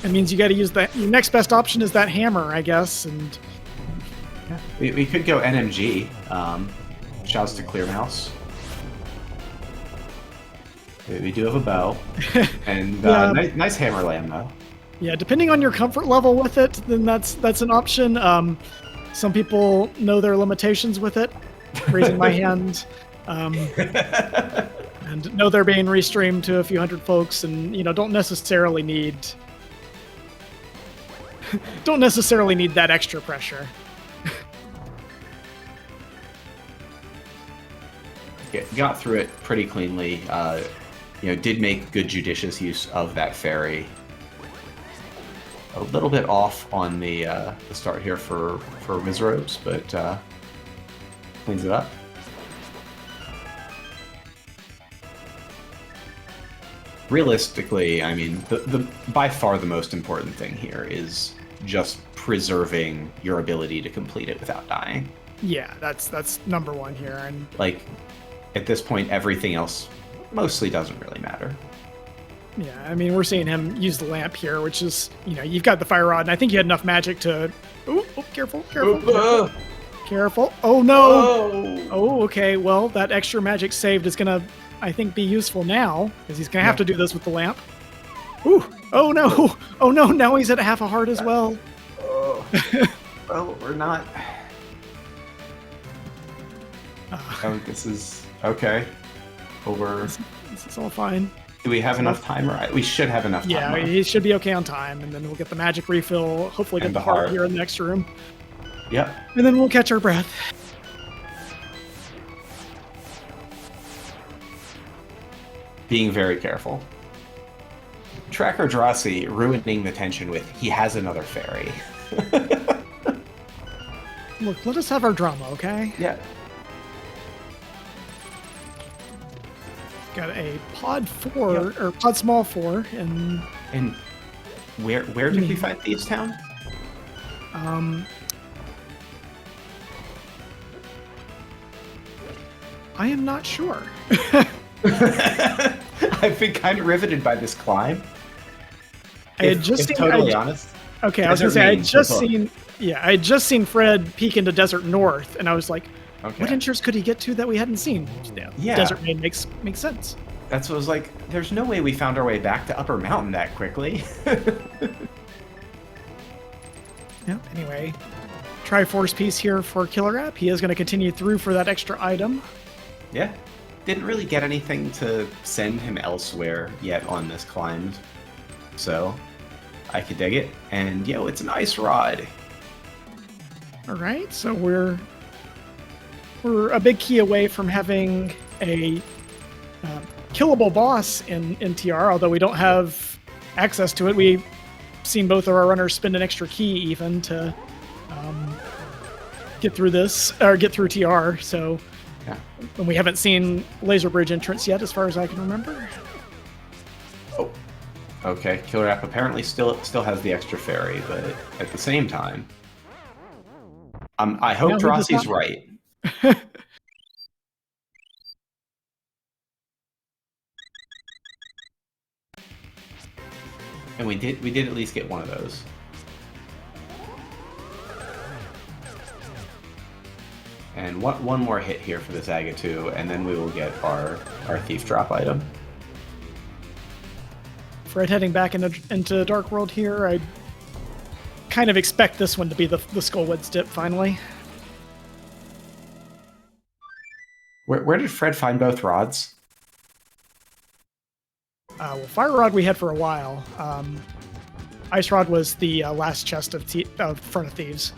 it means you got to use your next best option is that hammer, I guess. And yeah, we could go NMG. Shouts to Clear Mouse. We do have a bow and yeah. nice hammer lamb though. Yeah, depending on your comfort level with it, then that's an option. Some people know their limitations with it. Raising my hand. And know they're being restreamed to a few hundred folks, and don't necessarily need that extra pressure. Got through it pretty cleanly. Did make good judicious use of that fairy. A little bit off on the start here for Mizrobes, but cleans it up. Realistically, I mean, the by far the most important thing here is just preserving your ability to complete it without dying. Yeah, that's number 1 here, and like at this point, everything else mostly doesn't really matter. Yeah, I mean, we're seeing him use the lamp here, which is, you've got the fire rod, and I think you had enough magic to. Oh, careful. Careful. Oh no. Oh, okay. Well, that extra magic saved is gonna, I think, be useful now, because he's going to have to do this with the lamp. Ooh! Oh no! Oh no! Now he's at half a heart as well. Oh. Well, we're not. Oh, this is okay. This is all fine. Do we have enough time? We should have enough time. Yeah, he should be okay on time, and then we'll get the magic refill. Hopefully, get the heart here in the next room. Yep. And then we'll catch our breath. Being very careful. Tracker Drossi ruining the tension with he has another fairy. Look, let us have our drama, okay? Yeah. Got a pod 4 or pod small 4, and where did we find Thieves Town? I am not sure. I've been kind of riveted by this climb. Totally honest. Okay, I was gonna say I had just seen Fred peek into Desert North, and I was like, okay, what entrance could he get to that we hadn't seen? Yeah. Desert Main makes sense. That's what I was like. There's no way we found our way back to Upper Mountain that quickly. Yeah. Anyway, Triforce piece here for KillerApp. He is going to continue through for that extra item. Yeah. Didn't really get anything to send him elsewhere yet on this climb, so I could dig it. And it's an ice rod. All right, so we're a big key away from having a killable boss in TR, although we don't have access to it. We've seen both of our runners spend an extra key even to get through this, or get through TR, so yeah. And we haven't seen Laser Bridge entrance yet, as far as I can remember. Oh, okay. KillerApp apparently still has the extra fairy, but at the same time, I hope Drossi's right. And we did at least get one of those. And one more hit here for this Agatu, and then we will get our thief drop item. Fred heading back into Dark World here. I kind of expect this one to be the Skullwood's dip finally. Where did Fred find both rods? Well, Fire Rod we had for a while. Ice Rod was the last chest of Front of Thieves.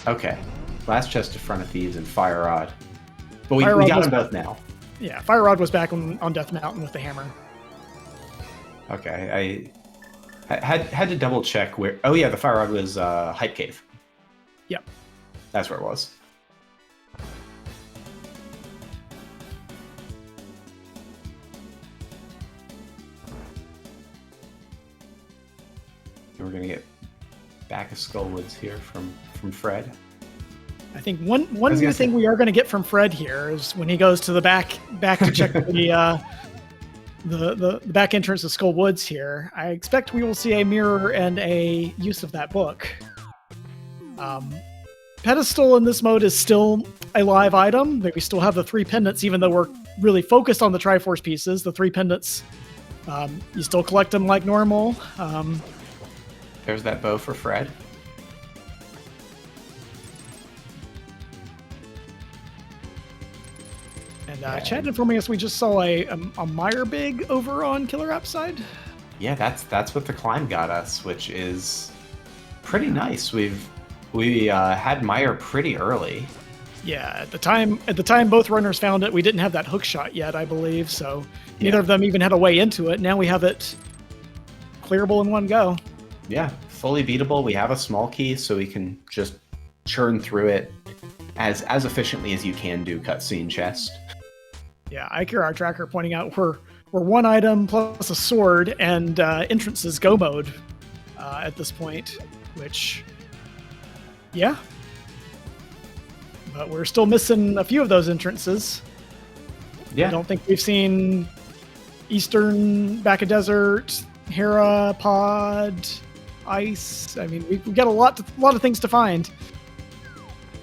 Okay. Last chest of Front of Thieves and Fire Rod. But we Fire got Rod them both now. Yeah, Fire Rod was back on Death Mountain with the hammer. Okay, I had to double check where. Oh yeah, the Fire Rod was Hype Cave. Yep. That's where it was. We're gonna get back of Skullwoods here from Fred. I think one new thing we are going to get from Fred here is when he goes to the back to check the back entrance of Skull Woods here. I expect we will see a mirror and a use of that book. Pedestal in this mode is still a live item. We still have the 3 pendants, even though we're really focused on the Triforce pieces. The 3 pendants, you still collect them like normal. There's that bow for Fred. And Chad informing us we just saw a Meyer Big over on KillerApp side. Yeah, that's what the climb got us, which is pretty nice. We had Meyer pretty early. Yeah, at the time both runners found it, we didn't have that hook shot yet, I believe. So neither of them even had a way into it. Now we have it clearable in one go. Yeah, fully beatable. We have a small key, so we can just churn through it as efficiently as you can do cutscene chest. Yeah, IKR Tracker pointing out we're 1 item plus a sword and entrances go mode at this point, which, yeah. But we're still missing a few of those entrances. Yeah. I don't think we've seen Eastern, Back of Desert, Hera, Pod, Ice. I mean, we've got a lot of things to find.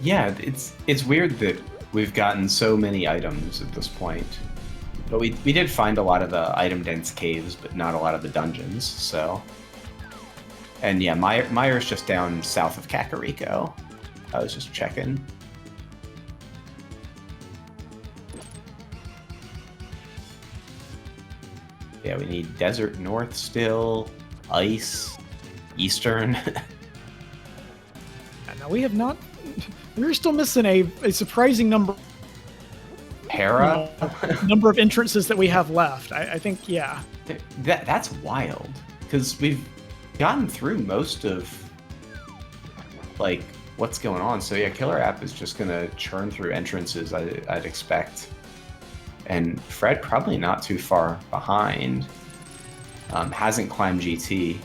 Yeah, it's weird that we've gotten so many items at this point. But we did find a lot of the item-dense caves, but not a lot of the dungeons, so... And yeah, Meyer's just down south of Kakariko. I was just checking. Yeah, we need Desert North still, Ice, Eastern. Now we have not... We're still missing a surprising number. Hera? Number of entrances that we have left. I think, yeah. That's wild. Because we've gotten through most of, like, what's going on. So yeah, KillerApp is just going to churn through entrances, I'd expect. And Fred probably not too far behind. Hasn't climbed GT.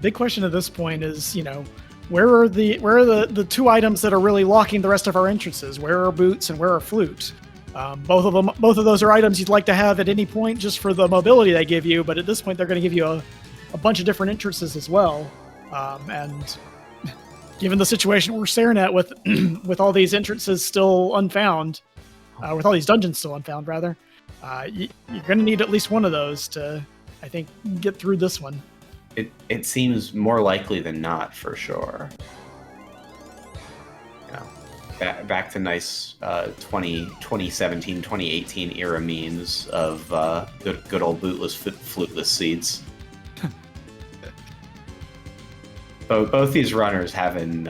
Big question at this point is, where are the 2 items that are really locking the rest of our entrances? Where are Boots and where are Flute? Both of those are items you'd like to have at any point just for the mobility they give you, but at this point they're going to give you a bunch of different entrances as well. And given the situation we're staring at with with all these entrances still unfound, with all these dungeons still unfound, rather, you're going to need at least one of those to, I think, get through this one. It seems more likely than not, for sure. Back to nice 2017, 2018 era memes of good old bootless, fluteless seeds. Both these runners having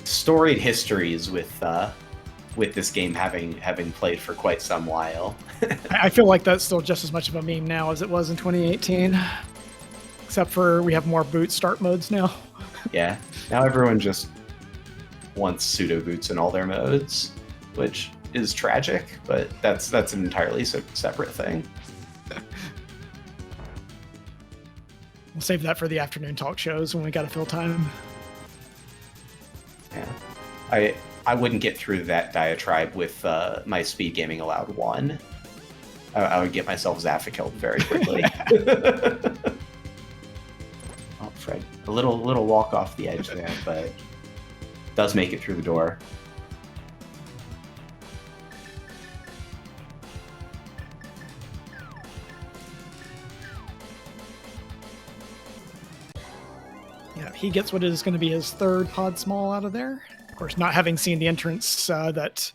storied histories with this game having played for quite some while. I feel like that's still just as much of a meme now as it was in 2018, except for we have more boot start modes now. Yeah, now everyone just wants pseudo boots in all their modes, which is tragic, but that's an entirely separate thing. We'll save that for the afternoon talk shows when we gotta fill time. Yeah, I wouldn't get through that diatribe with my SpeedGaming allowed 1. I would get myself Zaffa killed very quickly. Oh, Fred, a little walk off the edge there, but does make it through the door. Yeah, he gets what is going to be his 3rd pod small out of there. Of course, not having seen the entrance that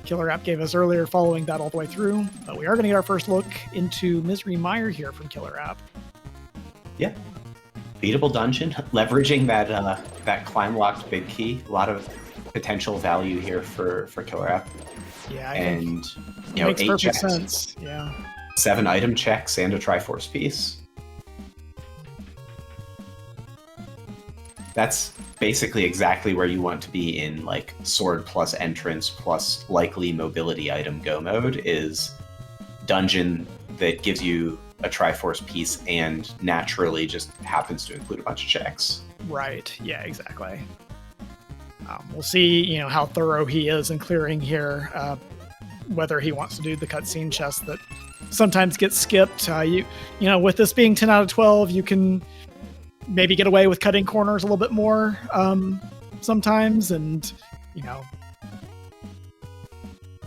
KillerApp gave us earlier, following that all the way through. But we are going to get our first look into Misery Meyer here from KillerApp. Yeah. Beatable dungeon, leveraging that that climb locked big key. A lot of potential value here for KillerApp. Yeah, I and think you know, makes 8 perfect checks, sense. Yeah. 7 item checks, and a Triforce piece. That's basically exactly where you want to be in like sword plus entrance plus likely mobility item go mode, is dungeon that gives you a Triforce piece and naturally just happens to include a bunch of checks. Right. Yeah, exactly. We'll see, you know, how thorough he is in clearing here, whether he wants to do the cutscene chest that sometimes gets skipped. You know, with this being 10 out of 12, you can maybe get away with cutting corners a little bit more sometimes, and you know,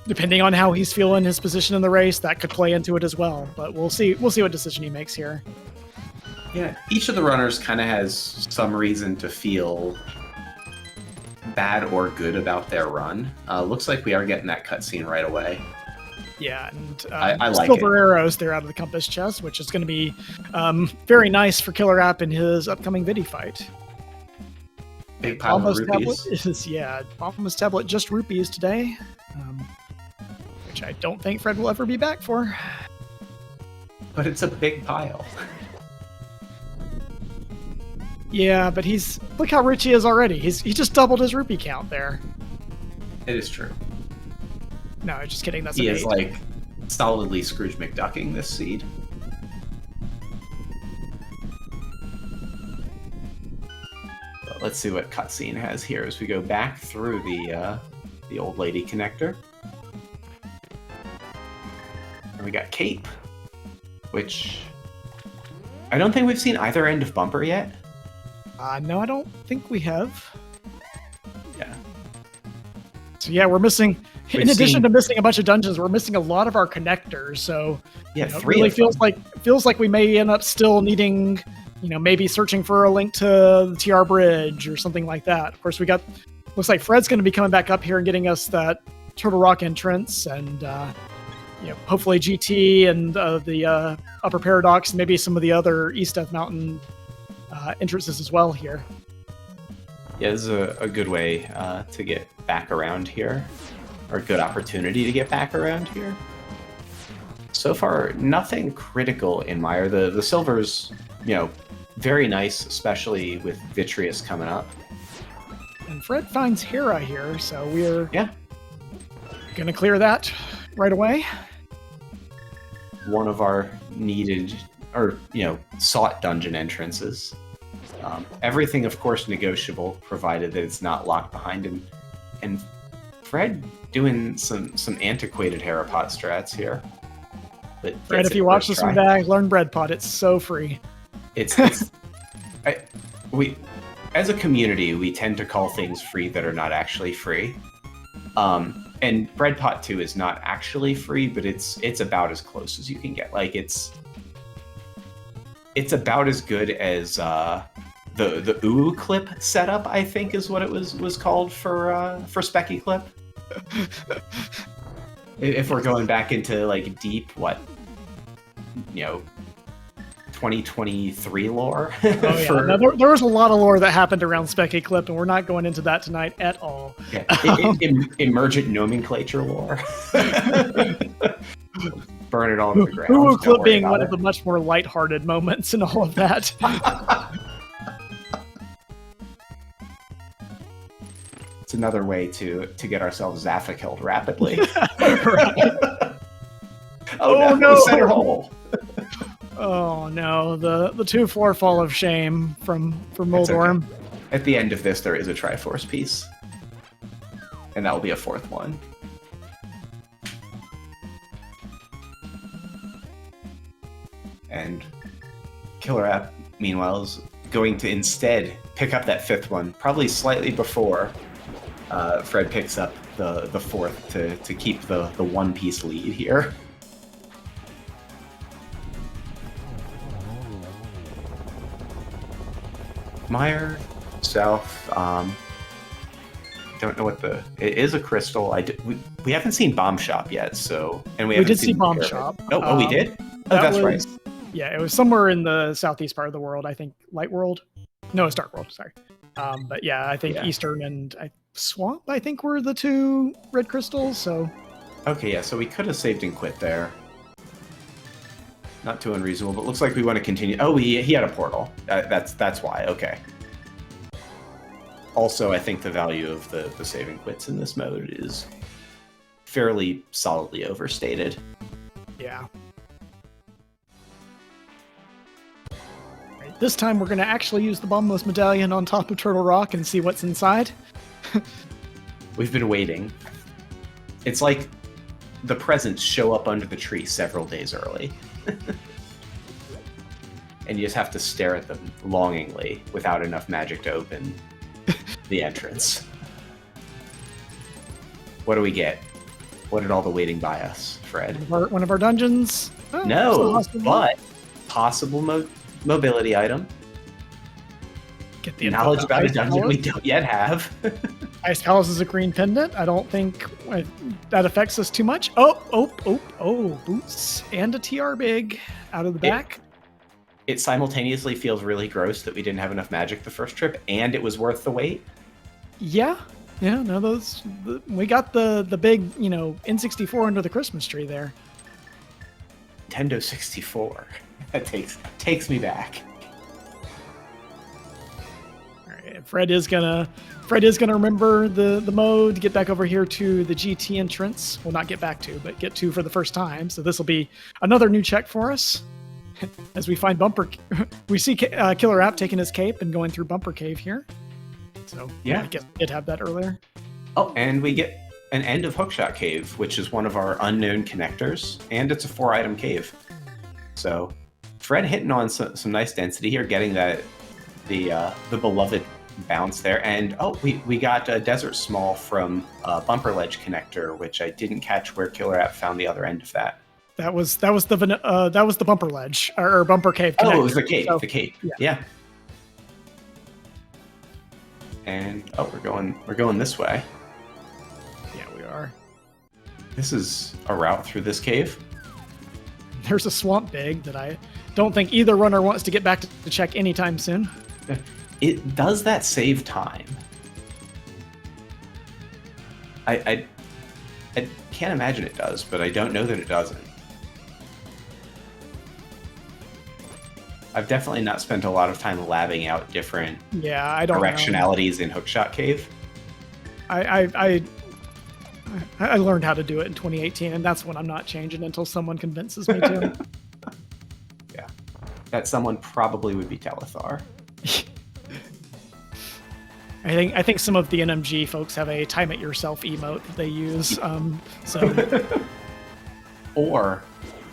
depending on how he's feeling, his position in the race, that could play into it as well. But we'll see what decision he makes here. Yeah, each of the runners kind of has some reason to feel bad or good about their run. Looks like we are getting that cutscene right away. Yeah, and I like silver it. arrows there out of the compass chest, which is going to be very nice for KillerApp in his upcoming Vidi fight. Big pile of rupees. Tablet is, yeah, Almo's tablet just rupees today, which I don't think Fred will ever be back for. But it's a big pile. Yeah, but look how rich he is already. He just doubled his rupee count there. It is true. No, just kidding. That's He an is 8. like solidly Scrooge McDucking this seed. But let's see what cutscene has here as we go back through the old lady connector. And we got Cape, which I don't think we've seen either end of Bumper yet. No, I don't think we have. Yeah. So yeah, we're missing. In addition seen- to missing a bunch of dungeons, we're missing a lot of our connectors. So Yeah, you know, it 3 really of them. feels like we may end up still needing, you know, maybe searching for a link to the TR bridge or something like that. Of course, looks like Fred's going to be coming back up here and getting us that Turtle Rock entrance, and you know, hopefully GT and the Upper Paradox, and maybe some of the other East Death Mountain entrances as well here. Yeah, this is a good way to get back around here, or a good opportunity to get back around here. So far, nothing critical in Mire. The silver's, you know, very nice, especially with Vitreous coming up. And Fred finds Hera here, so we're Yeah, gonna clear that right away. one of our needed, or, you know, sought dungeon entrances. Everything, of course, negotiable, provided that it's not locked behind him. And Fred doing some antiquated Herapot strats here. But Fred, if you watch this one back, learn Breadpot. It's so free. It's we, as a community, we tend to call things free that are not actually free. And Breadpot 2 is not actually free, but it's about as close as you can get. Like it's about as good as the UU clip setup, I think is what it was called for Specky Clip. If we're going back into like deep, what, you know, 2023 lore. Oh yeah, no, there was a lot of lore that happened around Specky Clip, and we're not going into that tonight at all. Yeah. Emergent nomenclature lore. Burn it all to the ground. UU Clip being one of the much more lighthearted moments in all of that. It's another way to get ourselves Zaffa killed rapidly. Oh no! Center hole. Oh no, the 2-floor fall of shame from Moldorm. Okay. At the end of this, there is a Triforce piece, and that will be a 4th one. And KillerApp, meanwhile, is going to instead pick up that 5th one, probably slightly before Fred picks up the 4th to keep the 1-piece lead here. Mire, South, don't know what it is a crystal. We haven't seen Bomb Shop yet, so, and we did haven't see seen Bomb Pyramid. Shop. Oh, we did? Oh, that's right. Yeah, it was somewhere in the southeast part of the world. I think Light World. No, it's Dark World. Sorry. But yeah, I think Eastern and Swamp, I think, were the two red crystals. So. Okay, yeah. So we could have saved and quit there. Not too unreasonable, but looks like we want to continue. Oh, he had a portal. That's why. Okay. Also, I think the value of the save and quits in this mode is fairly solidly overstated. Yeah. Right, this time we're going to actually use the Bombos Medallion on top of Turtle Rock and see what's inside. We've been waiting. It's like the presents show up under the tree several days early. And you just have to stare at them longingly without enough magic to open the entrance. What do we get? What did all the waiting buy us, Fred? One of our dungeons? Oh, no, but possible mobility item. Get the knowledge about a dungeon we don't yet have. Ice Palace is a green pendant. I don't think that affects us too much. Oh, boots and a TR big out of the back. It simultaneously feels really gross that we didn't have enough magic the first trip, and it was worth the wait. Yeah, no, we got the big, N64 under the Christmas tree there. Nintendo 64. That takes me back. All right, Fred is gonna remember the mode, get back over here to the GT entrance. Well, not get back to, but get to for the first time. So this will be another new check for us. As we find we see Killer App taking his cape and going through Bumper Cave here. So yeah, I guess we did have that earlier. Oh, and we get an end of Hookshot Cave, which is one of our unknown connectors, and it's a 4-item cave. So Fred hitting on some nice density here, getting the beloved bounce there, and we got a Desert Small from Bumper Ledge connector, which I didn't catch where Killer App found the other end of that. That was the Bumper Ledge or Bumper Cave connector. Oh, it was the cave. So, the cave. Yeah. And we're going this way. Yeah, we are. This is a route through this cave. There's a swamp big that I don't think either runner wants to get back to check anytime soon. Does that save time? I can't imagine it does, but I don't know that it doesn't. I've definitely not spent a lot of time labbing out different directionalities in Hookshot Cave. I learned how to do it in 2018, and that's when I'm not changing until someone convinces me to. Yeah, that someone probably would be Telethar. I think some of the NMG folks have a time it yourself emote that they use. Or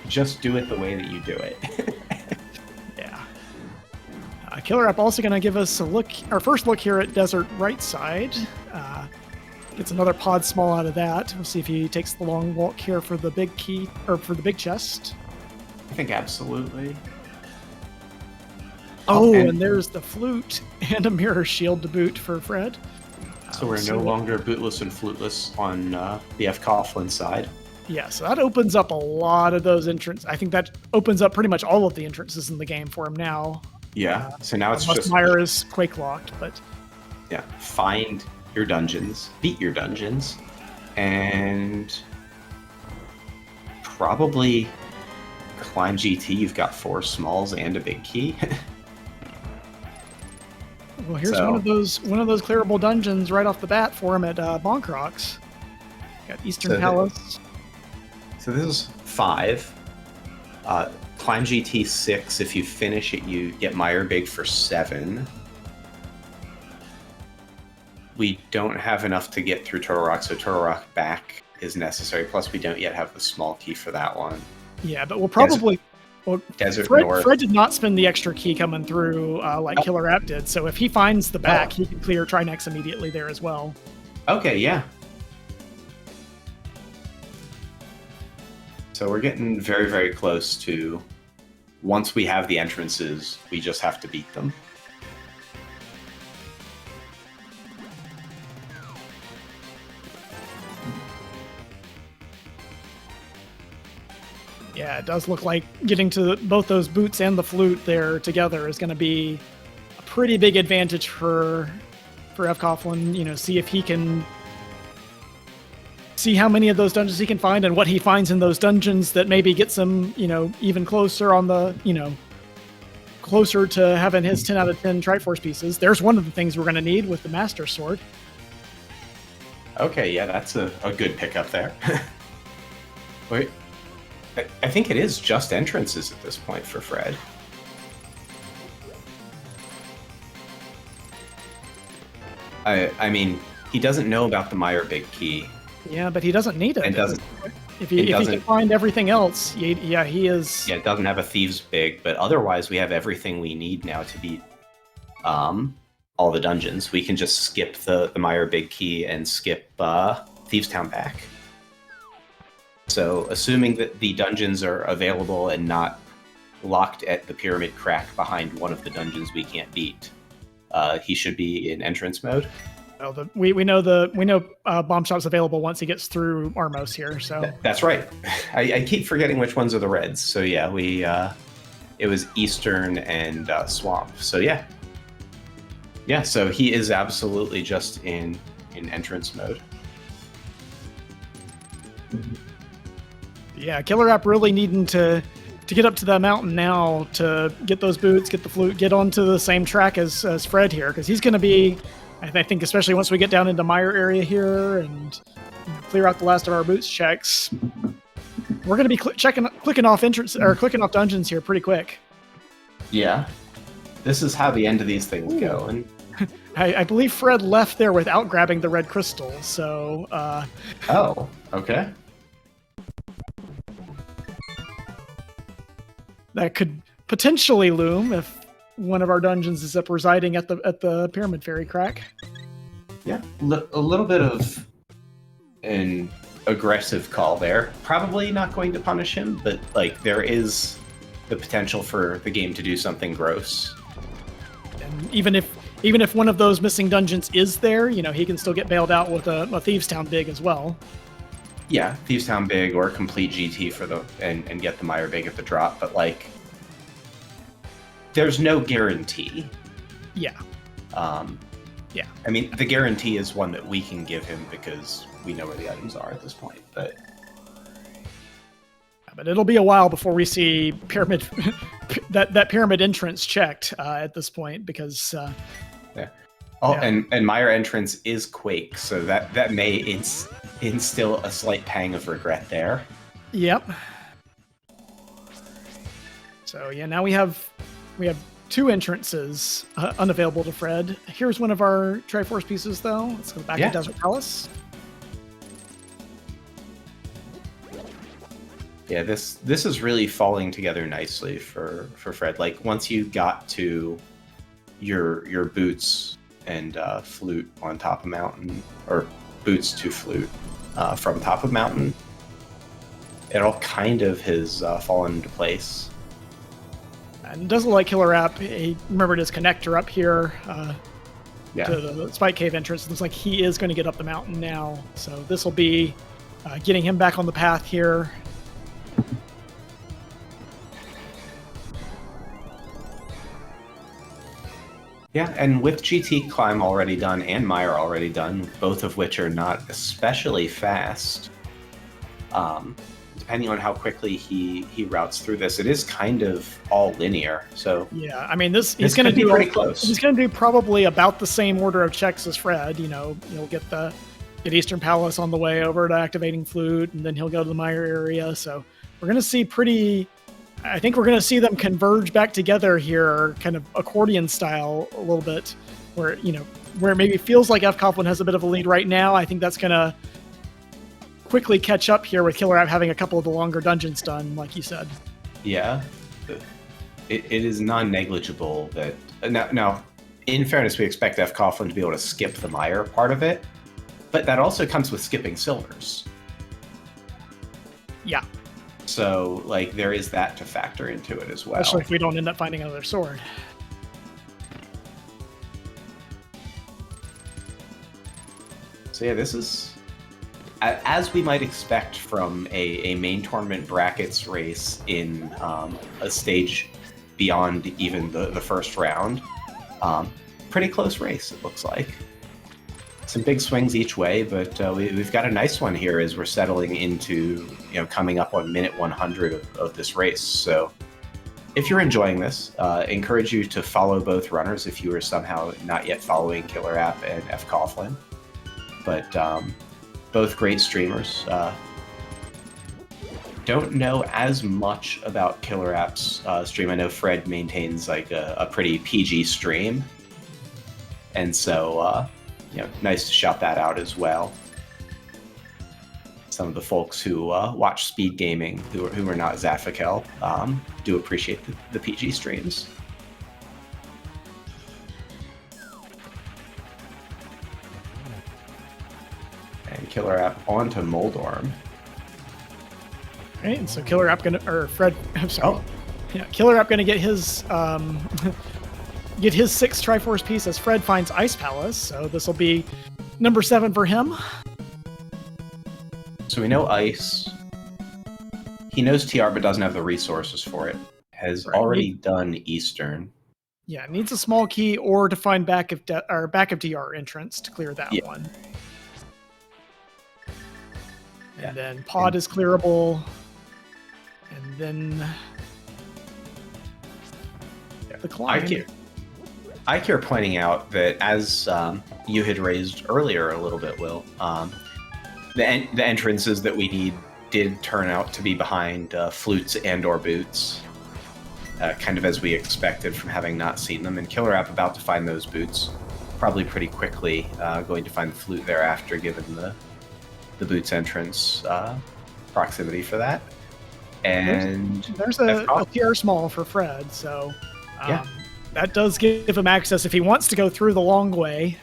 just do it the way that you do it. Killer App also going to give us our first look here at Desert Right Side. Gets another pod small out of that. We'll see if he takes the long walk here for the big key, or for the big chest. I think absolutely. And there's the flute and a mirror shield to boot for Fred. So we're no longer bootless and fluteless on the fcoughlin side. Yeah, so that opens up a lot of those entrances. I think that opens up pretty much all of the entrances in the game for him now. Yeah, so now it's just... Meyer is Quake locked, but... Yeah, find your dungeons, beat your dungeons, and probably climb GT. You've got 4 smalls and a big key. Well, here's one of those clearable dungeons right off the bat for him at Bonk Rocks. Got Eastern Palace. So this is 5. Climb GT 6. If you finish it, you get Meyer Big for 7. We don't have enough to get through Turtle Rock, so Turtle Rock back is necessary. Plus, we don't yet have the small key for that one. Yeah, but we'll probably... Desert North. Fred did not spend the extra key coming through like Killer App did, so if he finds the back, he can clear Trinex immediately there as well. Okay, yeah. So we're getting very, very close to... Once we have the entrances, we just have to beat them. Yeah, Yeah, it does look like getting to both those boots and the flute there together is going to be a pretty big advantage for fcoughlin. You know, see if he can see how many of those dungeons he can find and what he finds in those dungeons that maybe gets him, you know, even closer on the, you know, closer to having his 10 out of 10 Triforce pieces. There's one of the things we're going to need with the Master Sword. Okay, yeah, that's a good pickup there. Wait, I think it is just entrances at this point for Fred. I mean, he doesn't know about the Meyer Big Key. Yeah, but he doesn't need it. And doesn't. If he can find everything else, yeah, he is. Yeah, it doesn't have a Thieves Big, but otherwise we have everything we need now to beat all the dungeons. We can just skip the Meyer Big Key and skip Thieves Town back. So, assuming that the dungeons are available and not locked at the pyramid crack behind one of the dungeons we can't beat, he should be in entrance mode. Well, we know Bomb Shop's available once he gets through Armos here. So that's right. I keep forgetting which ones are the reds. So yeah, it was Eastern and Swamp. So yeah. So he is absolutely just in entrance mode. Yeah, KillerApp really needing to get up to that mountain now to get those boots, get the flute, get onto the same track as Fred here, because he's going to be, I think, especially once we get down into Meyer area here and clear out the last of our boots checks, we're going to be clicking off dungeons here pretty quick. Yeah, this is how the end of these things go. And I believe Fred left there without grabbing the red crystal. So. Oh, okay. That could potentially loom if one of our dungeons is up residing at the Pyramid Fairy crack. Yeah, a little bit of an aggressive call there. Probably not going to punish him, but like there is the potential for the game to do something gross. And even if one of those missing dungeons is there, you know, he can still get bailed out with a Thieves Town Big as well. Yeah, Thieves Town Big or complete GT for and get the Meyer Big at the drop, but like there's no guarantee. Yeah. Yeah. I mean, the guarantee is one that we can give him because we know where the items are at this point, but it'll be a while before we see pyramid that pyramid entrance checked at this point because yeah. Oh, yeah. And Meyer entrance is Quake, so that may instill a slight pang of regret there. Yep. So yeah, now we have 2 entrances unavailable to Fred. Here's one of our Triforce pieces, though. Let's go back to Desert Palace. Yeah, this is really falling together nicely for Fred. Like once you got to your boots and flute on top of mountain, or boots to flute from top of mountain, it all kind of has fallen into place. And it doesn't look like KillerApp. He remembered his connector up here to the Spike Cave entrance. It looks like he is going to get up the mountain now. So this will be getting him back on the path here. Yeah, and with GT Climb already done and Meyer already done, both of which are not especially fast, depending on how quickly he routes through this, it is kind of all linear. So yeah, I mean he's going to do pretty close. He's going to do probably about the same order of checks as Fred. You know, he'll get Eastern Palace on the way over to activating flute, and then he'll go to the Meyer area. So we're going to see I think we're going to see them converge back together here, kind of accordion style a little bit, where it maybe feels like fcoughlin has a bit of a lead right now. I think that's going to quickly catch up here with KillerApp having a couple of the longer dungeons done, like you said. Yeah, it is non-negligible that now. In fairness, we expect fcoughlin to be able to skip the Meyer part of it, but that also comes with skipping silvers. Yeah. So, like, there is that to factor into it as well. Especially if we don't end up finding another sword. So yeah, this is as we might expect from a main tournament brackets race in a stage beyond even the first round, pretty close race, it looks like. Some big swings each way, but we've got a nice one here as we're settling into, coming up on minute 100 of this race. So if you're enjoying this, encourage you to follow both runners if you are somehow not yet following KillerApp and fcoughlin. But both great streamers. Don't know as much about KillerApp's stream. I know Fred maintains like a pretty PG stream, and so nice to shout that out as well. Some of the folks who watch SpeedGaming, who are not Zafikel, do appreciate the PG streams. And KillerApp onto Moldorm. Right, and so KillerApp Fred, I'm sorry. Oh. Yeah, KillerApp gonna get his get his 6th Triforce piece as Fred finds Ice Palace, so this will be number 7 for him. So we know Ice. He knows TR but doesn't have the resources for it. Has already done Eastern. Yeah, needs a small key or to find back of TR entrance to clear that one. And then Pod is clearable. And then the climb. I care pointing out that, as you had raised earlier a little bit, Will, the entrances that we need did turn out to be behind flutes and/or boots, kind of as we expected from having not seen them. And KillerApp about to find those boots, probably pretty quickly going to find the flute thereafter, given the boots entrance proximity for that. And there's a TR small for Fred, so that does give him access if he wants to go through the long way.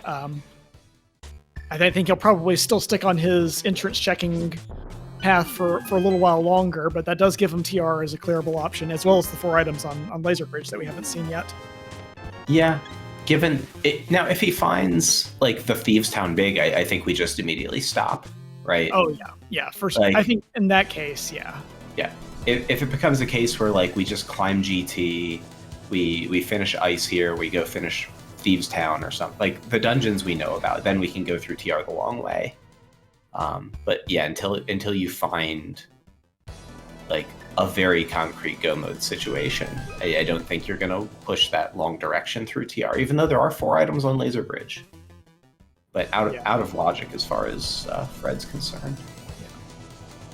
I think he'll probably still stick on his entrance checking path for a little while longer, but that does give him TR as a clearable option, as well as the 4 items on Laser Bridge that we haven't seen yet. Yeah, given it, now if he finds like the Thieves Town big, I think we just immediately stop, right? Oh yeah. First, I think in that case, yeah. If it becomes a case where like we just climb GT, we finish Ice here, we go finish Thieves Town or something, like the dungeons we know about, then we can go through TR the long way. But yeah, until you find like a very concrete go mode situation, I don't think you're gonna push that long direction through TR, even though there are 4 items on Laser Bridge. But out of logic as far as Fred's concerned.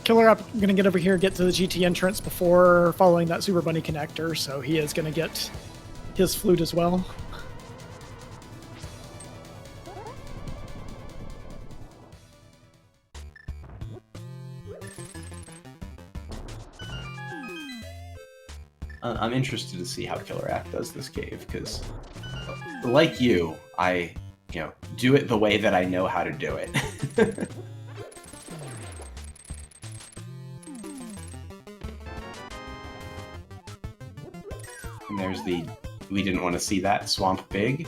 KillerApp going to get over here, get to the GT entrance before following that Super Bunny connector, so he is going to get his flute as well. I'm interested to see how KillerApp does this cave, because like you, I do it the way that I know how to do it. And there's we didn't want to see that swamp big.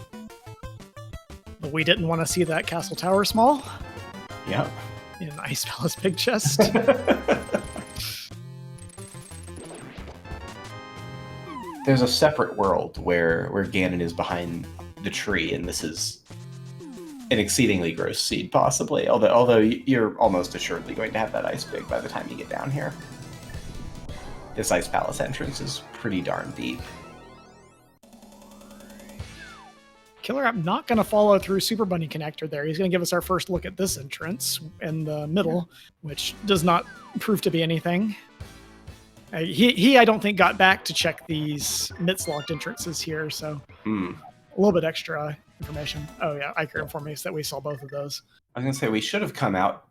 But we didn't want to see that castle tower small. Yep. In Ice Palace big chest. There's a separate world where Ganon is behind the tree, and this is an exceedingly gross seed, possibly. Although you're almost assuredly going to have that ice big by the time you get down here. This Ice Palace entrance is pretty darn deep. KillerApp not going to follow through Super Bunny connector there. He's going to give us our first look at this entrance in the middle, which does not prove to be anything. He I don't think, got back to check these Mitz-locked entrances here, so a little bit extra information. Oh yeah, Iker informed me that we saw both of those. I was going to say, we should have come out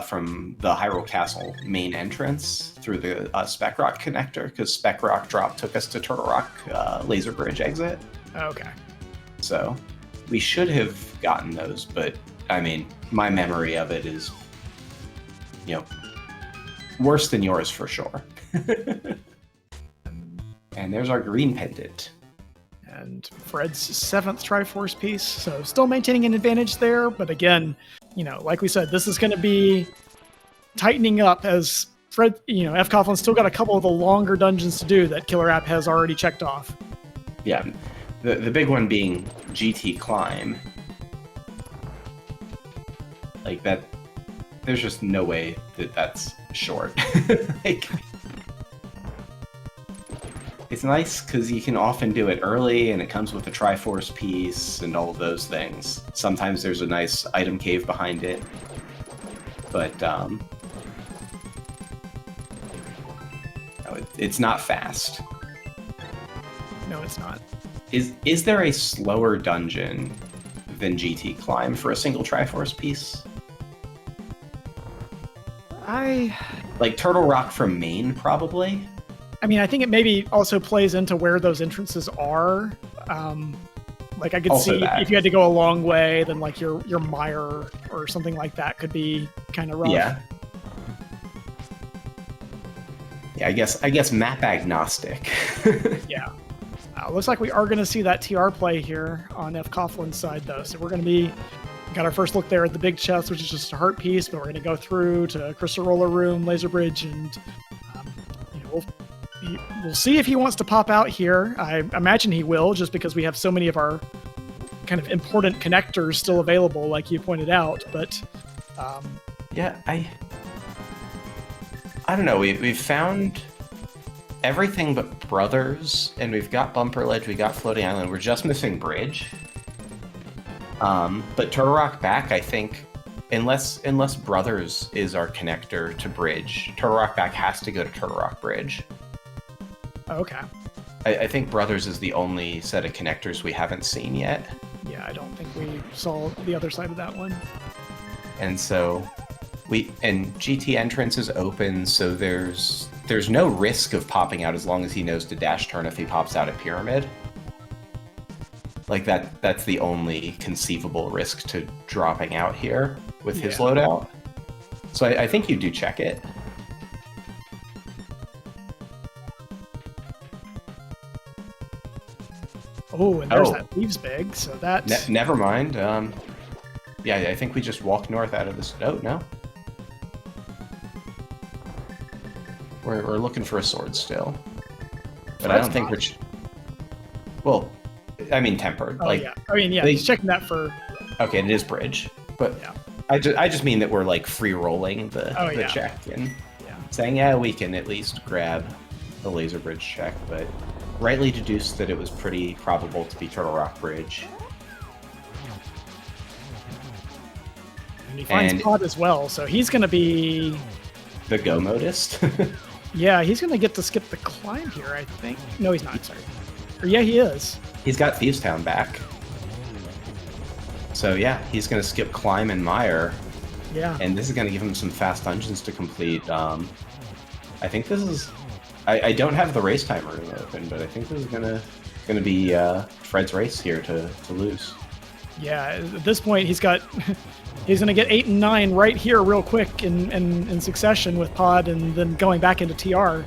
from the Hyrule Castle main entrance through the Spec Rock connector, because Spec Rock drop took us to Turtle Rock Laser Bridge exit. Okay. So we should have gotten those, but I mean, my memory of it is, worse than yours for sure. And there's our green pendant. And Fred's 7th Triforce piece, so still maintaining an advantage there, but again, like we said, this is going to be tightening up as Fred, fcoughlin still got a couple of the longer dungeons to do that Killer App has already checked off. Yeah, the big one being GT Climb. Like that, there's just no way that that's short. Like, it's nice because you can often do it early, and it comes with a Triforce piece and all of those things. Sometimes there's a nice item cave behind it, but no, it's not fast. No, it's not. Is there a slower dungeon than GT Climb for a single Triforce piece? Like Turtle Rock from Maine, probably. I mean, I think it maybe also plays into where those entrances are. Like I could Also see that. if you had to go a long way, then like your mire or something like that could be kind of rough. Yeah. Yeah, I guess map agnostic. Yeah. Looks like we are going to see that TR play here on fcoughlин's side, though. So we're going to be got our first look there at the big chest, which is just a heart piece, but we're going to go through to Crystal Roller Room, Laser Bridge, and we'll see if he wants to pop out here. I imagine he will, just because we have so many of our kind of important connectors still available, like you pointed out. But yeah, I don't know. We've found everything but Brothers, and we've got Bumper Ledge, we got Floating Island. We're just missing Bridge. But Turtle Rock Back, I think, unless Brothers is our connector to Bridge, Turtle Rock Back has to go to Turtle Rock Bridge. Okay. I think Brothers is the only set of connectors we haven't seen yet. Yeah, I don't think we saw the other side of that one. And so GT entrance is open, so there's no risk of popping out as long as he knows to dash turn if he pops out at Pyramid. Like that's the only conceivable risk to dropping out here with his loadout. So I think you do check it. Oh, and there's that Thieves Big, so that's... never mind. Yeah, I think we just walk north out of this... Oh, no. We're looking for a sword still. But I don't think we're... Well, I mean tempered. Oh, like, yeah. I mean, yeah, he's checking that for... Okay, it is Bridge. But yeah. I just mean that we're, like, free-rolling the check and saying, yeah, we can at least grab the Laser Bridge check, but rightly deduced that it was pretty probable to be Turtle Rock Bridge. And he finds Pod as well, so he's going to be... The Go Modist? Yeah, he's going to get to skip the climb here, I think. No, he's not, sorry. Or yeah, he is. He's got Thieves Town back. So yeah, he's going to skip Climb and Mire. Yeah. And this is going to give him some fast dungeons to complete. I think this is... I don't have the race timer open, but I think this is gonna be Fred's race here to lose. Yeah, at this point he's gonna get 8 and 9 right here real quick in succession with Pod, and then going back into TR.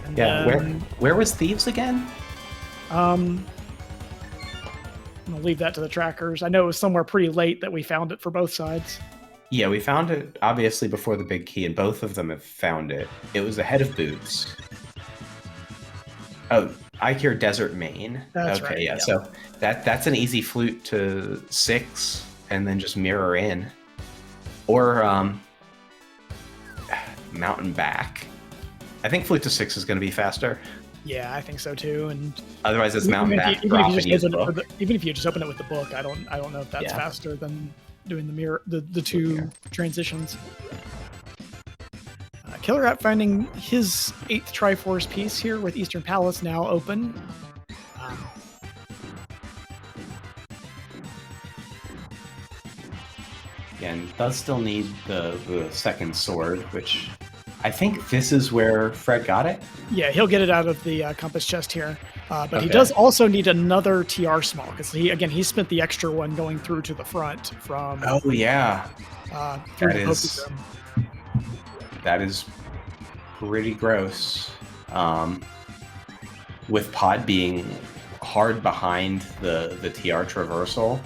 And yeah, then, where was Thieves again? I'm gonna leave that to the trackers. I know it was somewhere pretty late that we found it for both sides. Yeah, we found it obviously before the big key, and both of them have found it. It was ahead of Boots. Oh, I hear Desert Main. That's okay, right, yeah. yeah. So that's an easy flute to 6, and then just mirror in, or Mountain Back. I think flute to 6 is going to be faster. Yeah, I think so too. And otherwise, it's Mountain Back. Even if you just open it with the book, I don't know if that's faster than doing the two transitions. Killer App finding his 8th Triforce piece here with Eastern Palace now open. And does still need the second sword, which I think this is where Fred got it. Yeah, he'll get it out of the compass chest here. But he does also need another TR small, because he spent the extra one going through to the front from... Oh, yeah. That is pretty gross. With Pod being hard behind the TR traversal.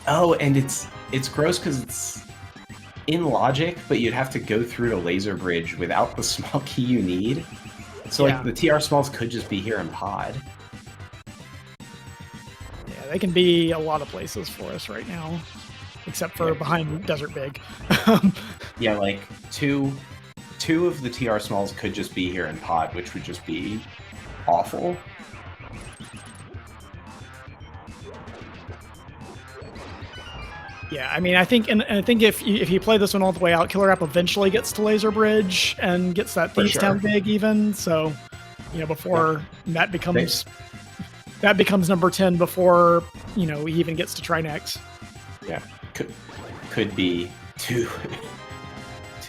Oh, and it's gross because in logic, but you'd have to go through the laser bridge without the small key you need. So like the TR smalls could just be here in pod. Yeah, they can be a lot of places for us right now, except for behind Desert Big. Yeah, like two of the TR smalls could just be here in pod, which would just be awful. Yeah, I mean, I think if you play this one all the way out, KillerApp eventually gets to Laser Bridge and gets that Thieves Town big even. So, you know, before that becomes number 10 before, you know, he even gets to Trinex. Yeah, could be two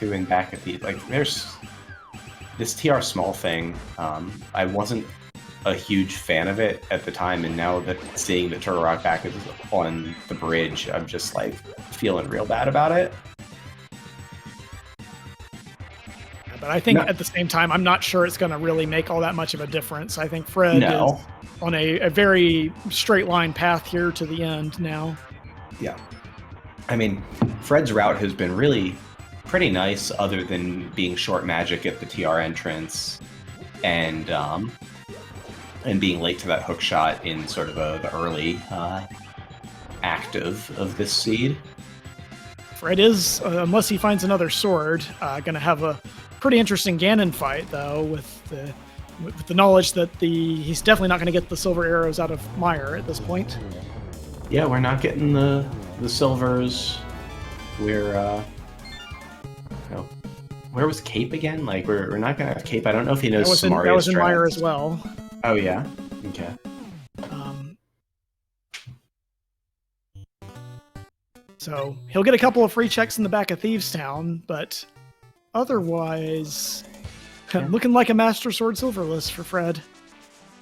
in back at the like. There's this TR small thing. I wasn't a huge fan of it at the time, and now that seeing the Turtle Rock back is on the bridge, I'm just like feeling real bad about it. But I think at the same time, I'm not sure it's going to really make all that much of a difference. I think Fred is on a very straight line path here to the end now. Yeah. I mean, Fred's route has been really pretty nice other than being short magic at the TR entrance and being late to that hook shot in sort of the early act of this seed. Fred is, unless he finds another sword, going to have a pretty interesting Ganon fight, though, with the knowledge that he's definitely not going to get the silver arrows out of Meyer at this point. Yeah, we're not getting the silvers. We're where was Cape again? Like we're not going to have Cape. I don't know if he knows Samaria's that was in strats. Meyer as well. Oh yeah. Okay. So he'll get a couple of free checks in the back of Thieves Town, but otherwise, looking like a Master Sword Silverless for Fred.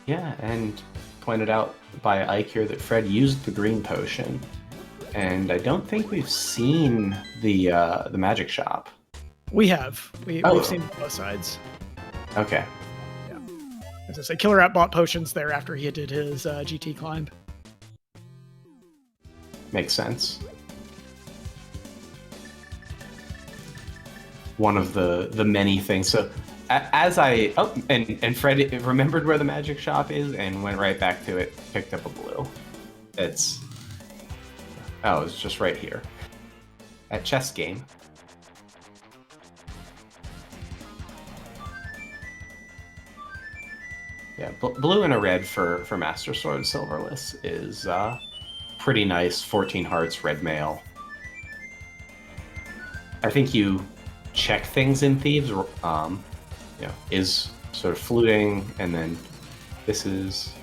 Yeah, and pointed out by Ike here that Fred used the green potion, and I don't think we've seen the magic shop. We have. We've seen both sides. Okay. Yeah. As I say, KillerApp bought potions there after he did his GT climb. Makes sense. One of the many things. So as and Fred remembered where the magic shop is and went right back to it, picked up a blue. It's just right here at chess game. Yeah, blue and a red for Master Sword Silverless is pretty nice. 14 hearts, red mail. I think you check things in Thieves, is sort of fluting, and then this is,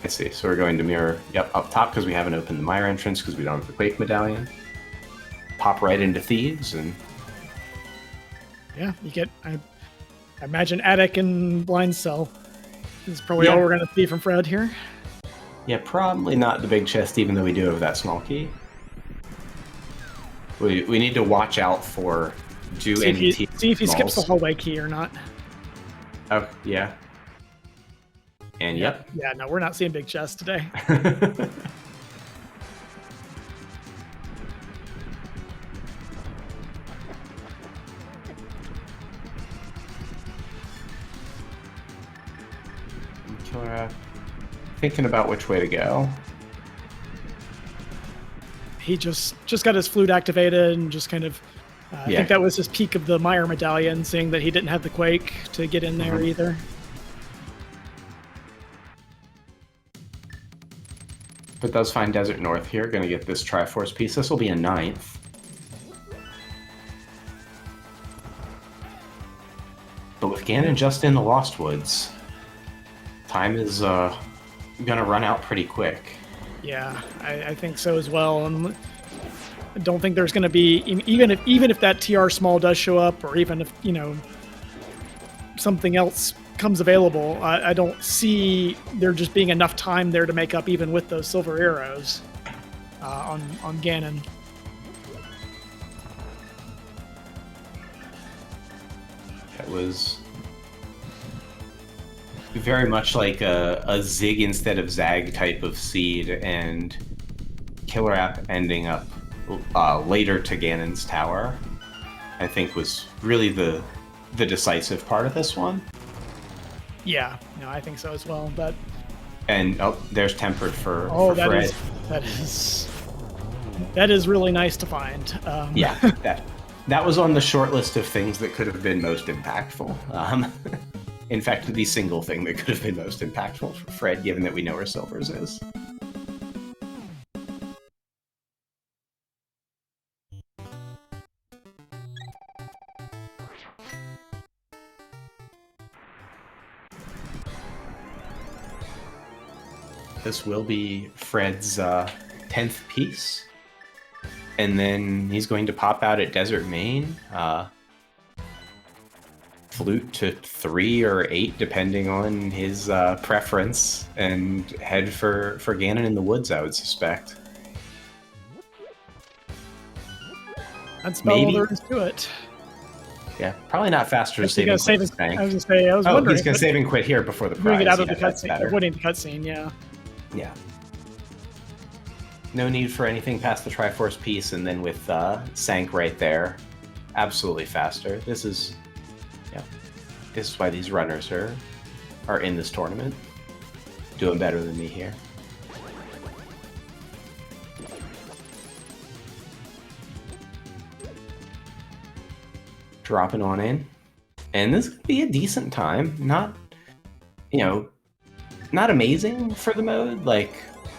I see, so we're going to mirror, up top because we haven't opened the Meyer entrance because we don't have the Quake medallion. Pop right into Thieves, and yeah, you get, I imagine Attic and Blind Cell is probably all we're going to see from Fred here. Yeah, probably not the big chest, even though we do have that small key. We need to watch out for see if he skips the hallway key or not. Oh, yeah. And yep. Yeah, no, we're not seeing big chest today. KillerApp thinking about which way to go. He just got his flute activated and just kind of I think that was his peak of the Meyer medallion, seeing that he didn't have the Quake to get in there either. But does find Desert North here. Going to get this Triforce piece. This will be a 9th. But with Ganon just in the Lost Woods, time is going to run out pretty quick. Yeah, I think so as well. And I don't think there's going to be, even if that TR small does show up, or even if, something else comes available, I don't see there just being enough time there to make up even with those silver arrows on Ganon. That was very much like a zig instead of zag type of seed, and KillerApp ending up later to Ganon's tower. I think was really the decisive part of this one. Yeah, no, I think so as well. But And there's tempered for that Fred. that is really nice to find. Yeah, that was on the short list of things that could have been most impactful. In fact, the single thing that could have been most impactful for Fred, given that we know where Silvers is. This will be Fred's 10th piece. And then he's going to pop out at Desert Main. Flute to 3 or 8, depending on his preference, and head for Ganon in the Woods, I would suspect. That's about all there is to it. Yeah, probably not faster to save and quit. I was going to say, I was wondering. He's going to save and quit here before the prize. Get out of the cutscene, avoiding the cutscene, yeah. Yeah. No need for anything past the Triforce piece, and then with Sank right there, absolutely faster. This is why these runners are in this tournament. Doing better than me here. Dropping on in. And this could be a decent time. Not amazing for the mode. Like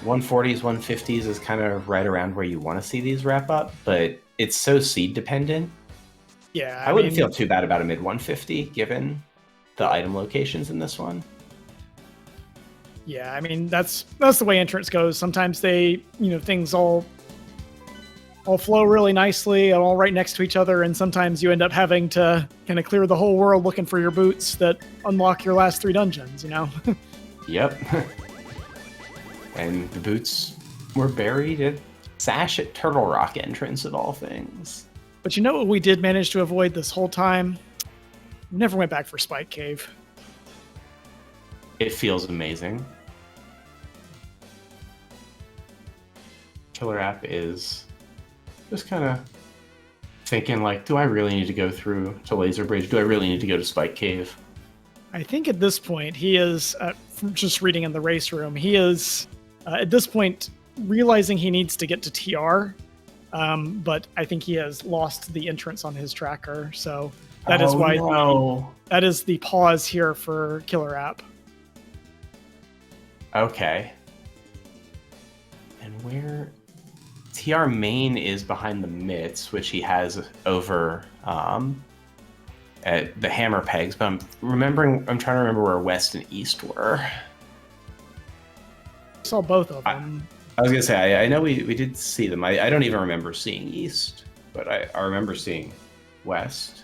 140s, 150s is kind of right around where you want to see these wrap up, but it's so seed dependent. Yeah, I wouldn't feel too bad about a mid 150 given the item locations in this one. Yeah, I mean that's the way entrance goes. Sometimes they, things all flow really nicely and all right next to each other, and sometimes you end up having to kind of clear the whole world looking for your boots that unlock your last 3 dungeons, Yep. And the boots were buried at Sash at Turtle Rock entrance of all things. But you know what we did manage to avoid this whole time? We never went back for Spike Cave. It feels amazing. KillerApp is just kind of thinking like, do I really need to go through to Laser Bridge? Do I really need to go to Spike Cave? I think at this point he is, from just reading in the race room, he is at this point realizing he needs to get to TR, but I think he has lost the entrance on his tracker, so that is why that is the pause here for KillerApp. Okay. And where TR main is behind the mitts, which he has over at the hammer pegs, but I'm trying to remember where west and east were. I saw both of them. I was gonna say I know we did see them. I don't even remember seeing east, but I remember seeing west.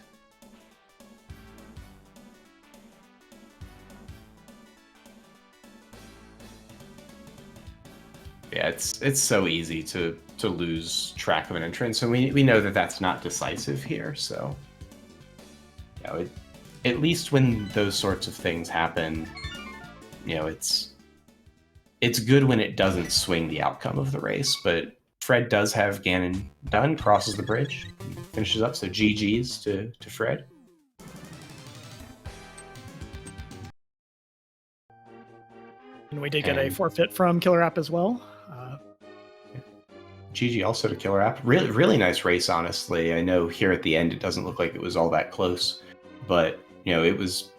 Yeah, it's so easy to lose track of an entrance, and we know that that's not decisive here. So, at least when those sorts of things happen, it's good when it doesn't swing the outcome of the race. But Fred does have Ganon done, crosses the bridge, finishes up. So GG's to Fred. And we did get a forfeit from KillerApp as well. GG also to KillerApp. Really nice race, honestly. I know here at the end it doesn't look like it was all that close, but it was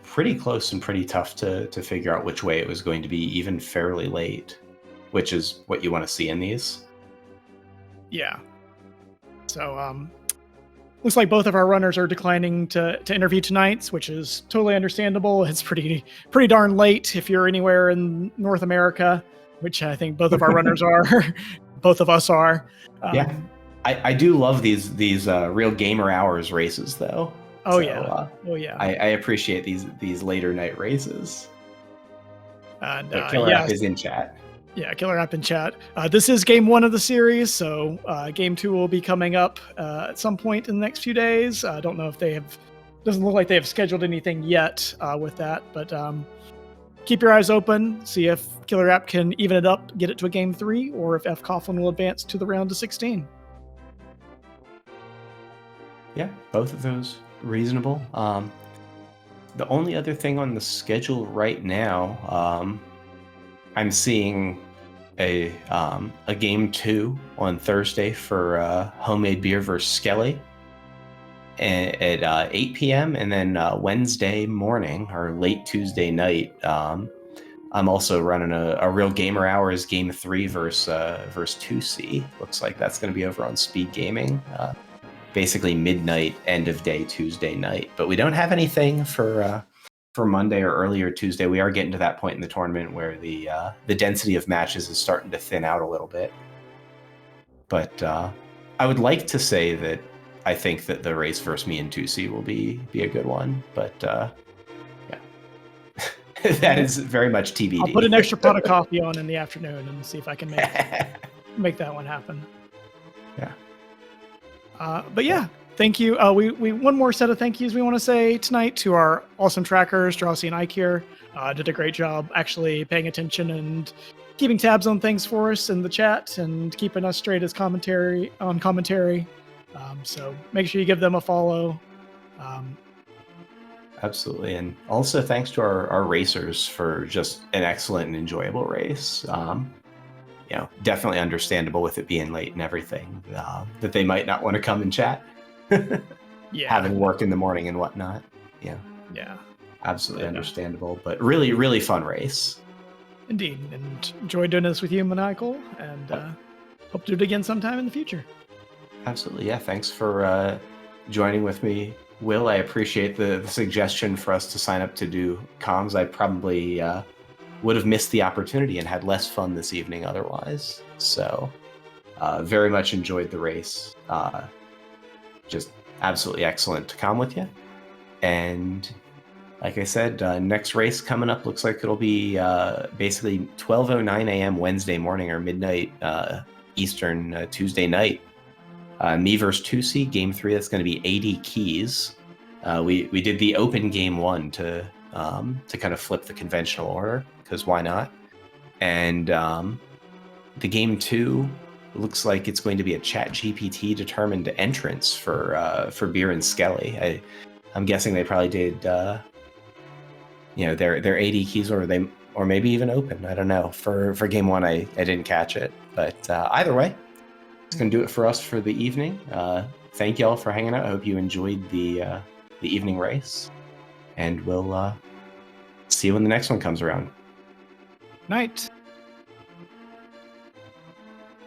pretty close and pretty tough to figure out which way it was going to be, even fairly late, which is what you want to see in these. Yeah. So looks like both of our runners are declining to interview tonight, which is totally understandable. It's pretty darn late if you're anywhere in North America, which I think both of our runners are. Both of us are. Yeah. I do love these real gamer hours races, though. Oh, so, yeah. I appreciate these later night races. And KillerApp is in chat. Yeah, KillerApp in chat. This is game 1 of the series, so game 2 will be coming up at some point in the next few days. I don't know if they have. Doesn't look like they have scheduled anything yet with that, but keep your eyes open. See if KillerApp can even it up, get it to a game 3, or if fcoughlin will advance to the round of 16. Yeah, both of those reasonable. The only other thing on the schedule right now, I'm seeing a game 2 on Thursday for Homemade Beer versus Skelly at 8 p.m. and then Wednesday morning or late Tuesday night. I'm also running a Real Gamer Hours Game 3 versus 2C. Looks like that's going to be over on SpeedGaming. Basically midnight, end of day Tuesday night. But we don't have anything for Monday or earlier Tuesday. We are getting to that point in the tournament where the density of matches is starting to thin out a little bit. But I would like to say that I think that the race versus me and 2C will be a good one. But yeah, that is very much TBD. I'll put an extra pot of coffee on in the afternoon and see if I can make that one happen. Yeah. But yeah, thank you. We one more set of thank yous we want to say tonight to our awesome trackers, Drosy and Ike here. Did a great job actually paying attention and keeping tabs on things for us in the chat and keeping us straight as commentary. So make sure you give them a follow. Absolutely. And also thanks to our racers for just an excellent and enjoyable race. Definitely understandable with it being late and everything, that they might not want to come and chat. Yeah. Having work in the morning and whatnot. Yeah. Yeah. Absolutely understandable, but really, really fun race. Indeed. And enjoyed doing this with you, Maniacal, and hope to do it again sometime in the future. Absolutely. Yeah. Thanks for joining with me, Will. I appreciate the suggestion for us to sign up to do comms. I probably would have missed the opportunity and had less fun this evening otherwise. So very much enjoyed the race. Just absolutely excellent to come with you. And like I said, next race coming up looks like it'll be basically 12:09 a.m. Wednesday morning or midnight Eastern Tuesday night. Me versus 2C, game 3, that's going to be 80 keys. We did the open game 1 to kind of flip the conventional order, because why not? And the game 2 looks like it's going to be a ChatGPT determined entrance for Beer and Skelly. I'm guessing they probably did their 80 keys or maybe even open. I don't know. For game 1, I didn't catch it, but either way, it's gonna do it for us for the evening. Thank y'all for hanging out. I hope you enjoyed the evening race, and we'll see you when the next one comes around. Night.